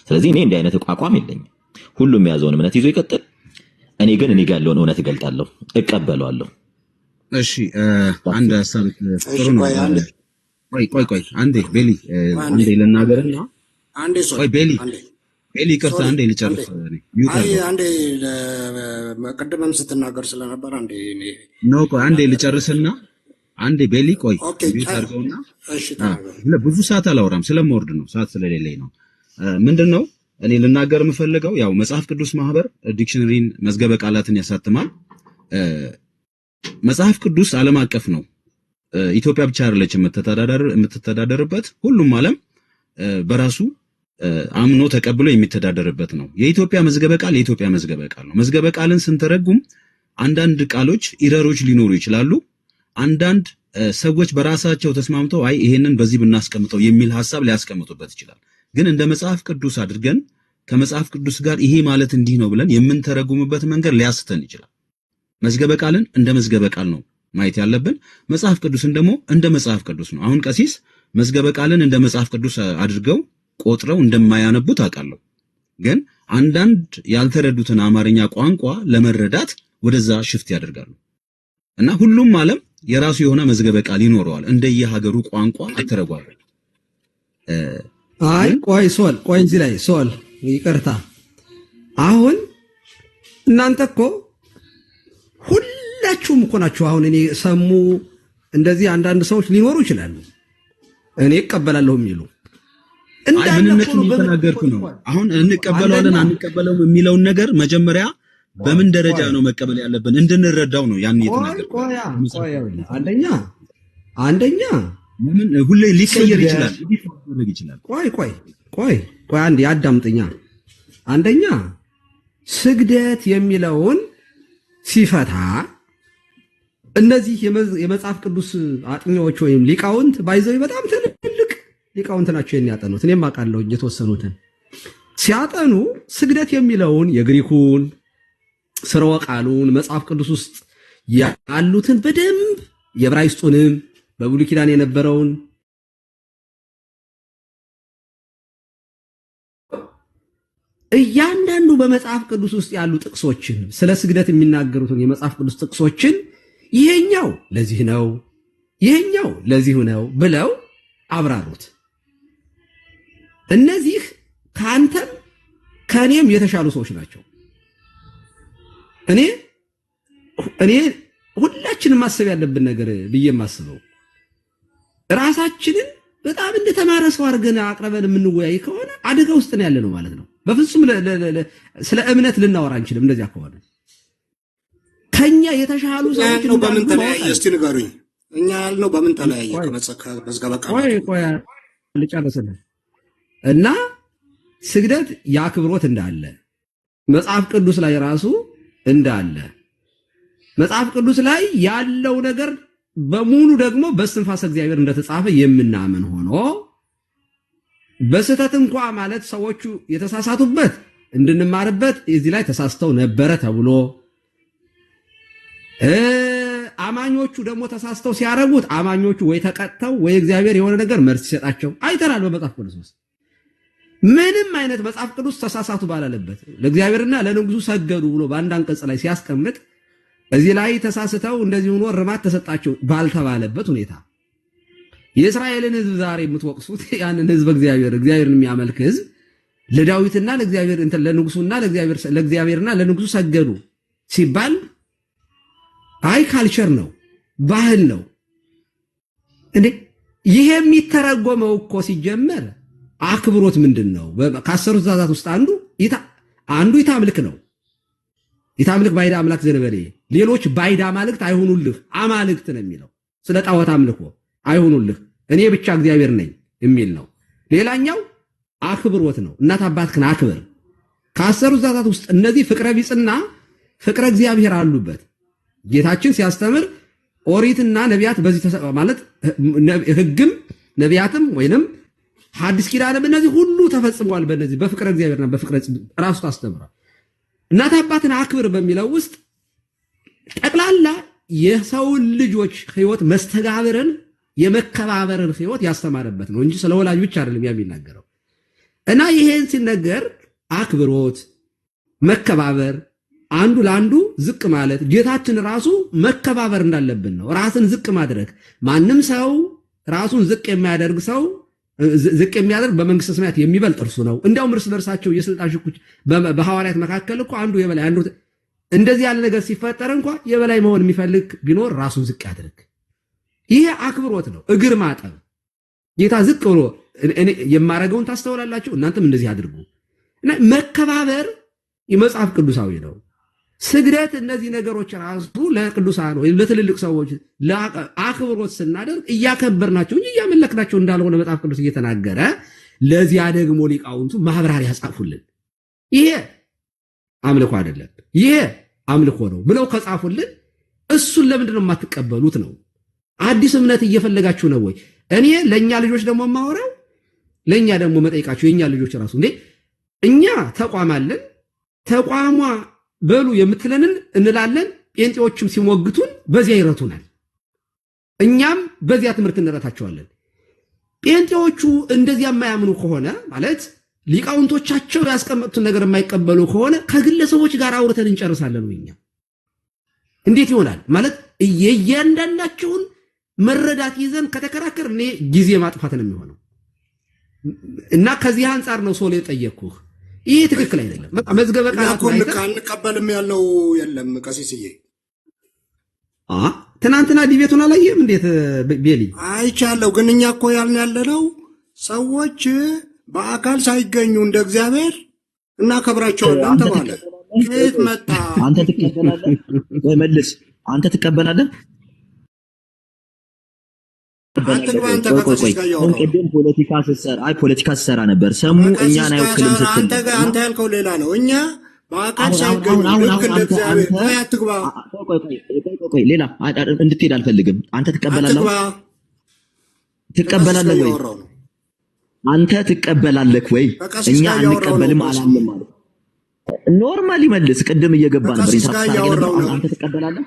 ስለዚህ እኔ እንዲህ አይነት አቋም የለኝም። ሁሉም የያዘውን እምነት ይዞ ይቀጥል። እኔ ግን እኔ ጋር ያለውን እውነት እገልጣለሁ፣ እቀበለዋለሁ። እሺ አንድ ሐሳብ ጥሩ ነው። ቆይ አንዴ ቤሊ አንዴ ልናገርና ቆይ ቤሊ ይቅርታ አንዴ ልጨርስ። አንዴ ቀደምም ስትናገር ስለነበር አንዴ ቆይ አንዴ ልጨርስና አንዴ ቤሊ ቆይ አድርገውና ብዙ ሰዓት አላወራም ስለምወርድ ነው፣ ሰዓት ስለሌለኝ ነው። ምንድነው እኔ ልናገር የምፈልገው ያው መጽሐፍ ቅዱስ ማህበር ዲክሽነሪን መዝገበ ቃላትን ያሳትማል። መጽሐፍ ቅዱስ ዓለም አቀፍ ነው። ኢትዮጵያ ብቻ አይደለች የምትተዳደርበት፣ ሁሉም ዓለም በራሱ አምኖ ተቀብሎ የሚተዳደርበት ነው። የኢትዮጵያ መዝገበ ቃል የኢትዮጵያ መዝገበ ቃል ነው። መዝገበ ቃልን ስንተረጉም አንዳንድ ቃሎች ኢረሮች ሊኖሩ ይችላሉ። አንዳንድ ሰዎች በራሳቸው ተስማምተው አይ ይሄንን በዚህ ብናስቀምጠው የሚል ሐሳብ ሊያስቀምጡበት ይችላል። ግን እንደ መጽሐፍ ቅዱስ አድርገን ከመጽሐፍ ቅዱስ ጋር ይሄ ማለት እንዲህ ነው ብለን የምንተረጉምበት መንገድ ሊያስተን ይችላል። መዝገበ ቃልን እንደ መዝገበ ቃል ነው ማየት ያለብን። መጽሐፍ ቅዱስን ደግሞ እንደ መጽሐፍ ቅዱስ ነው። አሁን ቀሲስ መዝገበ ቃልን እንደ መጽሐፍ ቅዱስ አድርገው ቆጥረው እንደማያነቡት አውቃለሁ። ግን አንዳንድ ያልተረዱትን አማርኛ ቋንቋ ለመረዳት ወደዛ ሽፍት ያደርጋሉ እና ሁሉም ዓለም የራሱ የሆነ መዝገበ ቃል ይኖረዋል እንደየሀገሩ ቋንቋ አተረጓጉ። አይ ቆይ እዚህ ላይ ሶል ይቅርታ። አሁን እናንተ እኮ ሁላችሁም እኮ ናችሁ። አሁን እኔ ሰሙ እንደዚህ አንዳንድ ሰዎች ሊኖሩ ይችላሉ እኔ እቀበላለሁ የሚሉ ምንነቱን እየተናገርኩ ነው። አሁን እንቀበለዋለን አንቀበለውም የሚለውን ነገር መጀመሪያ በምን ደረጃ ነው መቀበል ያለብን እንድንረዳው ነው ያን እየተናገርኩ። አንደኛ ምን ሁሌ ሊቀየር ይችላል። ቆይ አንዴ አዳምጥኛ። አንደኛ ስግደት የሚለውን ሲፈታ እነዚህ የመጽሐፍ ቅዱስ አጥኚዎች ወይም ሊቃውንት ባይዘው በጣም ትልቅ ሊቃውንት ናቸው የሚያጠኑት። እኔም አውቃለሁ የተወሰኑትን ሲያጠኑ ስግደት የሚለውን የግሪኩን ስርወ ቃሉን መጽሐፍ ቅዱስ ውስጥ ያሉትን በደንብ የዕብራይስጡንም በብሉይ ኪዳን የነበረውን እያንዳንዱ በመጽሐፍ ቅዱስ ውስጥ ያሉ ጥቅሶችን ስለ ስግደት የሚናገሩትን የመጽሐፍ ቅዱስ ጥቅሶችን ይሄኛው ለዚህ ነው፣ ይሄኛው ለዚህ ነው ብለው አብራሩት። እነዚህ ካንተም ከኔም የተሻሉ ሰዎች ናቸው። እኔ ሁላችንም ማሰብ ያለብን ነገር ብዬ የማስበው ራሳችንን በጣም እንደተማረ ሰው አድርገን አቅርበን የምንወያይ ከሆነ አደጋ ውስጥ ነው ያለነው ማለት ነው። በፍጹም ስለ እምነት ልናወራ አንችልም። እንደዚያ ከሆነ ከኛ የተሻሉ ሰዎች ነው። በምን ተለያየ? እስቲ ንገሩኝ። እኛ ያልነው በምን ተለያየ? ከመዝገበ ቃላት ቆይ ልጨርስልህ እና ስግደት የአክብሮት እንዳለ መጽሐፍ ቅዱስ ላይ ራሱ እንዳለ መጽሐፍ ቅዱስ ላይ ያለው ነገር በሙሉ ደግሞ በእስትንፋሰ እግዚአብሔር እንደተጻፈ የምናምን ሆኖ በስህተት እንኳ ማለት ሰዎቹ የተሳሳቱበት እንድንማርበት እዚህ ላይ ተሳስተው ነበረ ተብሎ አማኞቹ ደግሞ ተሳስተው ሲያረጉት አማኞቹ ወይ ተቀጥተው ወይ እግዚአብሔር የሆነ ነገር መልስ ሲሰጣቸው አይተናል በመጽሐፍ ቅዱስ ውስጥ። ምንም አይነት መጽሐፍ ቅዱስ ተሳሳቱ ባላለበት ለእግዚአብሔርና ለንጉሱ ሰገዱ ብሎ በአንድ አንቀጽ ላይ ሲያስቀምጥ እዚህ ላይ ተሳስተው እንደዚህ ሆኖ ርማት ተሰጣቸው ባልተባለበት ሁኔታ የእስራኤልን ሕዝብ ዛሬ የምትወቅሱት ያንን ሕዝብ እግዚአብሔርን የሚያመልክ ሕዝብ ለዳዊትና ለእግዚአብሔር ለንጉሱና ለእግዚአብሔርና ለንጉሱ ሰገዱ ሲባል አይ ካልቸር ነው ባህል ነው እንዴ? ይሄ የሚተረጎመው እኮ ሲጀመር አክብሮት ምንድነው? ከአስሩ ትእዛዛት ውስጥ አንዱ ይታምልክ ነው። ይታምልክ ባይዳ አምላክ ዘነበለ ሌሎች ባይዳ አማልክት አይሆኑልህ አማልክት ነው የሚለው። ስለ ጣዖት አምልኮ አይሆኑልህ እኔ ብቻ እግዚአብሔር ነኝ የሚል ነው። ሌላኛው አክብሮት ነው። እናት አባትህን አክብር። ከአስሩ ትእዛዛት ውስጥ እነዚህ ፍቅረ ቢጽና ፍቅረ እግዚአብሔር አሉበት። ጌታችን ሲያስተምር ኦሪትና ነቢያት በዚህ ማለት ሕግም ነቢያትም ወይንም ሐዲስ ኪዳንም እነዚህ ሁሉ ተፈጽመዋል በእነዚህ በፍቅረ እግዚአብሔርና በፍቅረ ራሱ ታስተምራል። እናት አባትን አክብር በሚለው ውስጥ ጠቅላላ የሰው ልጆች ሕይወት መስተጋብርን የመከባበርን ሕይወት ያስተማረበት ነው እንጂ ስለ ወላጅ ብቻ አይደለም የሚናገረው። እና ይሄን ሲነገር አክብሮት፣ መከባበር፣ አንዱ ለአንዱ ዝቅ ማለት ጌታችን ራሱ መከባበር እንዳለብን ነው። ራስን ዝቅ ማድረግ ማንም ሰው ራሱን ዝቅ የሚያደርግ ሰው ዝቅ የሚያደርግ በመንግስተ ሰማያት የሚበልጥ እርሱ ነው። እንዲያውም እርስ በርሳቸው የስልጣን ሽኩች በሐዋርያት መካከል እኮ አንዱ የበላይ አንዱ እንደዚህ ያለ ነገር ሲፈጠር እንኳን የበላይ መሆን የሚፈልግ ቢኖር ራሱን ዝቅ ያድርግ። ይሄ አክብሮት ነው። እግር ማጠብ ጌታ ዝቅ ብሎ እኔ የማረገውን ታስተውላላችሁ እናንተም እንደዚህ አድርጉ። እና መከባበር የመጽሐፍ ቅዱሳዊ ነው። ስግደት እነዚህ ነገሮች ራሱ ለቅዱሳን ወይም ለትልልቅ ሰዎች አክብሮት ስናደርግ እያከበርናቸው እንጂ እያመለክናቸው እንዳልሆነ መጽሐፍ ቅዱስ እየተናገረ ለዚያ ደግሞ ሊቃውንቱ ማብራሪያ ጻፉልን። ይሄ አምልኮ አይደለም ይሄ አምልኮ ነው ብለው ከጻፉልን እሱን ለምንድን ነው የማትቀበሉት ነው? አዲስ እምነት እየፈለጋችሁ ነው ወይ? እኔ ለኛ ልጆች ደግሞ ማወራው ለኛ ደግሞ መጠይቃችሁ የኛ ልጆች ራሱ እንዴ እኛ ተቋም አለን ተቋሟ በሉ የምትለንን እንላለን። ጴንጤዎችም ሲሞግቱን በዚያ ይረቱናል። እኛም በዚያ ትምህርት እንረታቸዋለን። ጴንጤዎቹ እንደዚያ የማያምኑ ከሆነ ማለት ሊቃውንቶቻቸው ያስቀመጡትን ነገር የማይቀበሉ ከሆነ ከግለሰቦች ጋር አውርተን እንጨርሳለን። ወይኛ እንዴት ይሆናል ማለት የእያንዳንዳቸውን መረዳት ይዘን ከተከራከር እኔ ጊዜ ማጥፋት ነው የሚሆነው። እና ከዚህ አንጻር ነው ሶል የጠየቅኩህ። ይሄ ትክክል አይደለም። በቃ መዝገበ ቃላት አንቀበልም ያለው የለም። ቀሲስዬ ትናንትና ዲቤቱን አላየም እንዴት ቤሊ? አይቻለሁ። ግን እኛ እኮ ያልን ያለነው ሰዎች በአካል ሳይገኙ እንደ እግዚአብሔር እናከብራቸዋለን ተባለ። ከየት መጣ? አንተ ትቀበላለህ ወይ መልስ? አንተ ትቀበላለህ? ቅድም ፖለቲካ ስትሰራ ነበር። ሰሙ እኛን አይወክልም ስትል አንተ ያልከው ሌላ ነው። እኛ በአካል ሳይገኙ ልክ እንደ እግዚአብሔር አትግባ። ቆይ ሌላ እንድትሄድ አልፈልግም። አንተ ትቀበላለህ ወይ? አንተ ትቀበላለህ ወይ? እኛ አንቀበልም አላለም ማለት ኖርማሊ መልስ። ቅድም እየገባ ነበር አንተ ትቀበላለህ?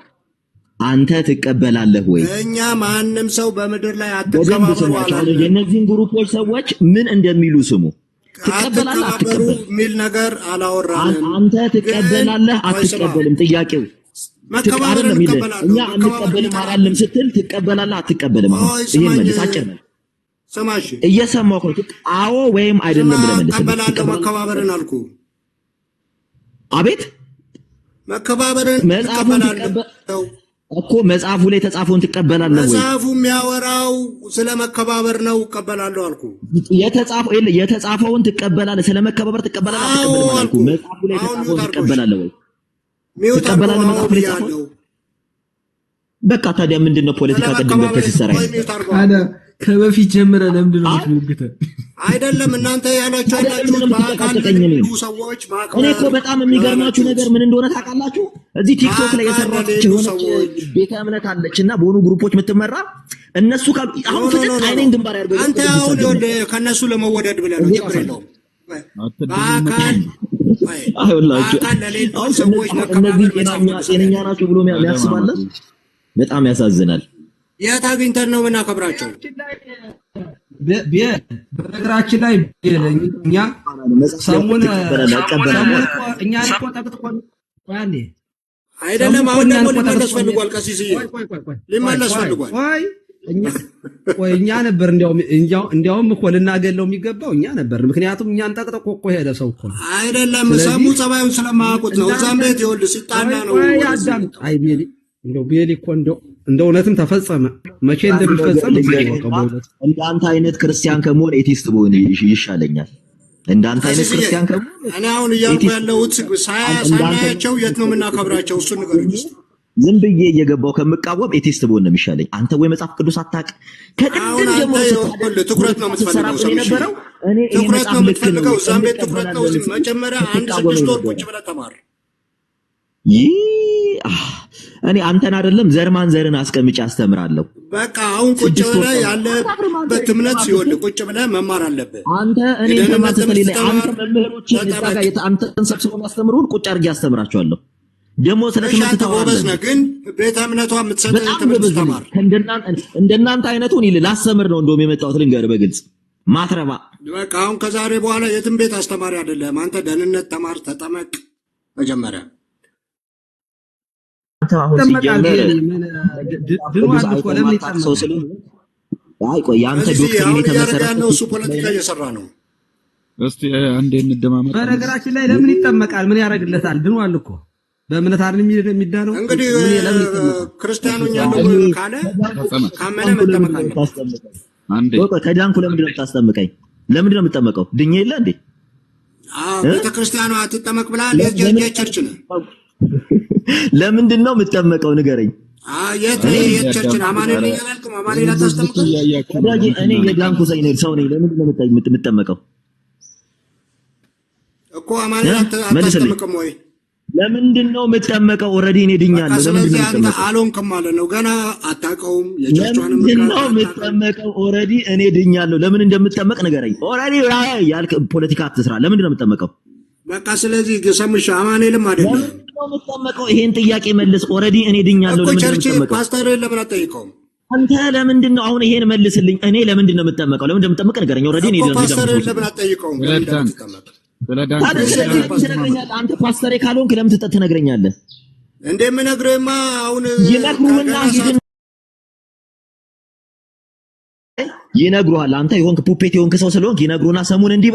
አንተ ትቀበላለህ ወይ? እኛ ማንም ሰው በምድር ላይ አትከባበሩ አላለም። የእነዚህን ግሩፖች ሰዎች ምን እንደሚሉ ስሙ። ትቀበላለህ አትቀበልም የሚል ነገር አላወራንም። አንተ ትቀበላለህ አትቀበልም? ጥያቄው መከባበር እንቀበላለን። እኛ አንቀበልም አላለም ስትል ትቀበላለህ አትቀበልም? ይሄን መልስ አጭር ነው። ሰማሽ? እየሰማሁ ነው። አዎ ወይም አይደለም ብለህ መልስ። እቀበላለሁ መከባበርን አልኩ። አቤት መከባበርን እቀበላለሁ እኮ መጽሐፉ ላይ የተጻፈውን ትቀበላለህ ወይ? መጽሐፉ የሚያወራው ስለ መከባበር ነው። እቀበላለሁ አልኩ። የተጻፈውን ትቀበላለህ? ስለ መከባበር ትቀበላለህ አትቀበልም አልኩ። መጽሐፉ ላይ የተጻፈውን ትቀበላለህ ወይ? ትቀበላለህ መጽሐፉ ላይ የተጻፈው? በቃ ታዲያ ምንድነው ፖለቲካ ቅድም ገብተህ ስትሰራ ከበፊት ጀምረህ ለምንድን ነው የምትሞግተን? አይደለም እናንተ ያላችሁ በአካል ሰዎች እኔ እኮ በጣም የሚገርማችሁ ነገር ምን እንደሆነ ታውቃላችሁ? እዚህ ቲክቶክ ላይ የሰራችሁ የሆነች ቤተ እምነት አለችና በሆኑ ግሩፖች የምትመራ እነሱ አሁን ፍጥጥ አይኔን ግንባር ያርገው አንተ አሁን ከነሱ ለመወደድ ብለህ ነው። ችግር የለውም። በአካል አይወላችሁ ሰዎች እነዚህ ጤነኛ ናቸው ብሎ የሚያስባለ በጣም ያሳዝናል። የት አግኝተን ነው የምናከብራቸው? በነገራችን ላይ እኛ ሰሙን እኛ እኮ ጠቅጥቆን አንዴ አይደለም አሁን ደግሞ ሊመለስ ፈልጓል። ቀሲስዬ ሊመለስ ፈልጓል። እኛ ነበር እንዲያውም እኮ ልናገለው የሚገባው እኛ ነበር። ምክንያቱም እኛን ጠቅጥቆ እኮ ሄደ ሰው እኮ አይደለም። ሰሙ ጸባዩን ስለማያውቁት ነው። እዛም ቤት ይኸውልህ ሲጣላ ነው። አይ ቤሊ እንደው ቤሊ እኮ እንደው እውነትም ተፈጸመ። መቼ እንደሚፈጸም እንዳንተ አይነት ክርስቲያን ከመሆን ኤቲስት ብሆን ይሻለኛል። እንዳንተ አይነት ክርስቲያን ከመሆን እኔ አሁን እያልኩ ያለሁት ሳናያቸው የት ነው የምናከብራቸው? እሱን ንገረኝ እስኪ። ዝም ብዬ እየገባው ከምቃወም ኤቲስት ብሆን ነው የሚሻለኝ። አንተ ወይ መጽሐፍ ቅዱስ አታውቅ ከቅድም ጀምሮ ትኩረት ነው የምትፈልገው። ትኩረት ነው የምትፈልገው። እዛም ቤት ትኩረት ነው። መጀመሪያ 6 ወር ቁጭ ብለህ ተማር። እኔ አንተን አይደለም ዘርማን ዘርን አስቀምጬ አስተምራለሁ። በቃ አሁን ቁጭ ብለህ ያለበት እምነት ሲሆን ቁጭ ብለህ መማር አለብህ። አንተ እኔ ተማስተከለ አንተ መምህሮችን እዛ ጋር አንተን ሰብስበው ማስተምሩን ቁጭ አድርጌ አስተምራቸዋለሁ። ደሞ ስለ ትምህርት ተወራለህ ነው፣ ግን ቤተ እምነቷ የምትሰጠው ትምህርት ተማር። እንደናንተ አይነቱን ላስተምር ነው እንደውም የመጣሁት። ልንገርህ በግልጽ ማትረባ። በቃ አሁን ከዛሬ በኋላ የትም ቤት አስተማሪ አይደለም። አንተ ደህንነት ተማር፣ ተጠመቅ መጀመሪያ። አሁን ሲጀመር ቆይ ያንተ ዶክትሪን የተመሰረተው እሱ ፖለቲካ እየሰራ ነው። እስቲ አንዴ እንደማመጥ። በነገራችን ላይ ለምን ይጠመቃል? ምን ያደርግለታል? ድኗል እኮ በእምነት አይደል የሚዳነው? እንግዲህ ክርስቲያኖኛ ነው ካለ ካመነ መጠመቅ አለበት። አንዴ ከዳንኩ ለምንድን ነው የምታስጠምቀኝ? ለምንድን ነው የምጠመቀው? ድኜ የለ እንዴ? ቤተክርስቲያኗ አትጠመቅ ብላል። የቸርች ነው። ለምንድን ነው የምጠመቀው? ንገረኝ። የት ቸርች ነው? አማኑኤል ያላልኩም? አማኑኤል አታስጠምቀው? እኔ የዳንኩ ሰው ነኝ። ለምንድን ነው የምጠመቀው እኮ? አማኑኤል አታስጠምቅም ወይ? ለምንድን ነው የምጠመቀው? ኦልሬዲ እኔ ድኛለሁ። ስለዚህ አንተ አልሆንክም ማለት ነው። ገና አታውቀውም። የቸርቿንም ነው የምጠመቀው። ኦልሬዲ እኔ ድኛለሁ። ለምን እንደምጠመቅ ንገረኝ። ኦልሬዲ ያልክ ፖለቲካ አትስራ። ለምንድን ነው የምጠመቀው? በቃ ስለዚህ ሰምሽ አማኑኤልም አይደለም ነው የምጠመቀው። ይሄን ጥያቄ መልስ። ኦልሬዲ እኔ ድኛለሁ። ለምን እንደምጠመቀው ፓስተር ለምን አትጠይቀውም? አንተ ለምንድን ነው አሁን ይሄን መልስልኝ። እኔ ለምንድን ነው የምጠመቀው? ለምን እንደምጠመቅ ንገረኝ። ኦልሬዲ እኔ ፓስተር ለምን አትጠይቀውም? አንተ ፓስተሬ ካልሆንክ ለምን ትነግረኛለህ? እንደምነግርህማ አሁን ይነግሩሃል። አንተ የሆንክ ፑፔት የሆንክ ሰው ስለሆንክ ይነግሩና ሰሙን እንዲህ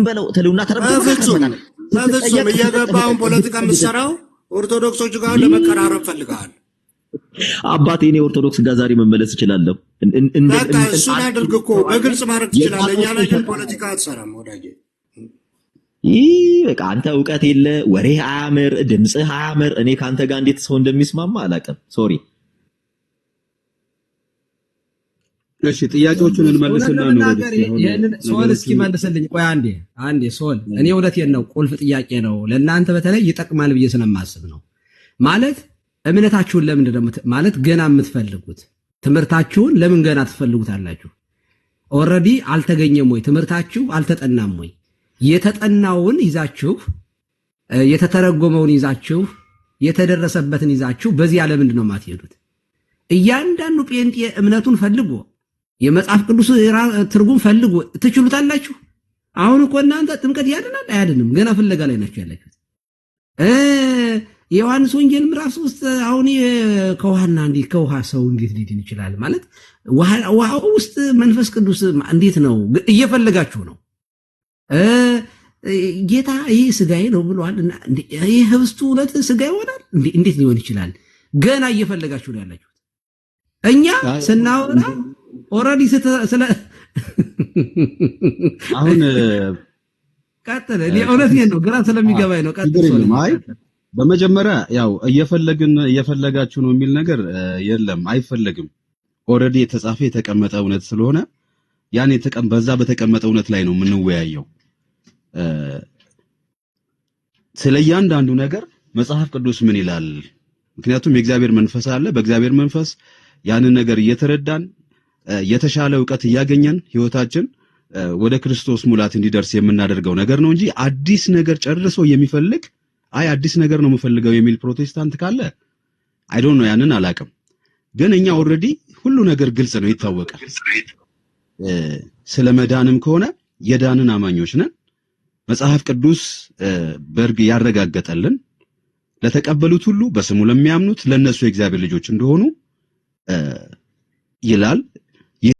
በለው ትሉና በፍጹም እየገባህ አሁን ፖለቲካ የምትሰራው ኦርቶዶክሶች ጋር ለመቀራረብ ፈልገሃል። አባቴ እኔ ኦርቶዶክስ ጋር ዛሬ መመለስ እችላለሁ። በቃ እሱን አድርግ እኮ በግልጽ ማድረግ ትችላለህ። እኛ ላይ ግን ፖለቲካ አትሰራም ወዳጄ። በቃ አንተ እውቀት የለ፣ ወሬህ አያምር፣ ድምፅህ አያምር። እኔ ከአንተ ጋር እንዴት ሰው እንደሚስማማ አላውቅም። ሶሪ። እሺ ጥያቄዎቹን እንመልስና ነው ሶል እስኪ መልስልኝ። ቆይ አንዴ ሶል፣ እኔ እውነቴን ነው፣ ቁልፍ ጥያቄ ነው ለእናንተ በተለይ ይጠቅማል ብዬ ስለማስብ ነው። ማለት እምነታችሁን ለምንድን ነው ማለት ገና የምትፈልጉት? ትምህርታችሁን ለምን ገና ትፈልጉታላችሁ? ኦልሬዲ አልተገኘም ወይ? ትምህርታችሁ አልተጠናም ወይ? የተጠናውን ይዛችሁ የተተረጎመውን ይዛችሁ የተደረሰበትን ይዛችሁ በዚያ ለምንድን ነው የማትሄዱት? እያንዳንዱ ጴንጤ እምነቱን ፈልጎ የመጽሐፍ ቅዱስ ትርጉም ፈልጎ ትችሉታላችሁ። አሁን እኮ እናንተ ጥምቀት ያድናል አያድንም ገና ፍለጋ ላይ ናችሁ ያላችሁት። የዮሐንስ ወንጌል ምዕራፍ 3 አሁን ከውሃ ሰው እንዴት ሊድን ይችላል? ማለት ውሃ ውስጥ መንፈስ ቅዱስ እንዴት ነው? እየፈለጋችሁ ነው። ጌታ ይሄ ስጋዬ ነው ብሏል እና ይሄ ህብስቱ እውነት ስጋ ይሆናል እንዴት ሊሆን ይችላል? ገና እየፈለጋችሁ ነው ያላችሁት። እኛ ስናወራ ኦልሬዲ ስለ አሁን ቀጥል። እኔ እውነቴን ነው ግራ ስለሚገባኝ ነው። ቀጥል። አይ በመጀመሪያ ያው እየፈለጋችሁ ነው የሚል ነገር የለም፣ አይፈለግም። ኦልሬዲ የተጻፈ የተቀመጠ እውነት ስለሆነ ያን በዛ በተቀመጠ እውነት ላይ ነው የምንወያየው። ስለ እያንዳንዱ ነገር መጽሐፍ ቅዱስ ምን ይላል? ምክንያቱም የእግዚአብሔር መንፈስ አለ። በእግዚአብሔር መንፈስ ያንን ነገር እየተረዳን የተሻለ ዕውቀት እያገኘን ህይወታችን ወደ ክርስቶስ ሙላት እንዲደርስ የምናደርገው ነገር ነው እንጂ አዲስ ነገር ጨርሶ የሚፈልግ አዲስ ነገር ነው የምፈልገው የሚል ፕሮቴስታንት ካለ አይ ዶንት ኖ፣ ያንን አላቅም። ግን እኛ ኦልሬዲ ሁሉ ነገር ግልጽ ነው፣ ይታወቃል። ስለ መዳንም ከሆነ የዳንን አማኞች ነን። መጽሐፍ ቅዱስ በርግ ያረጋገጠልን ለተቀበሉት ሁሉ በስሙ ለሚያምኑት ለነሱ የእግዚአብሔር ልጆች እንደሆኑ ይላል።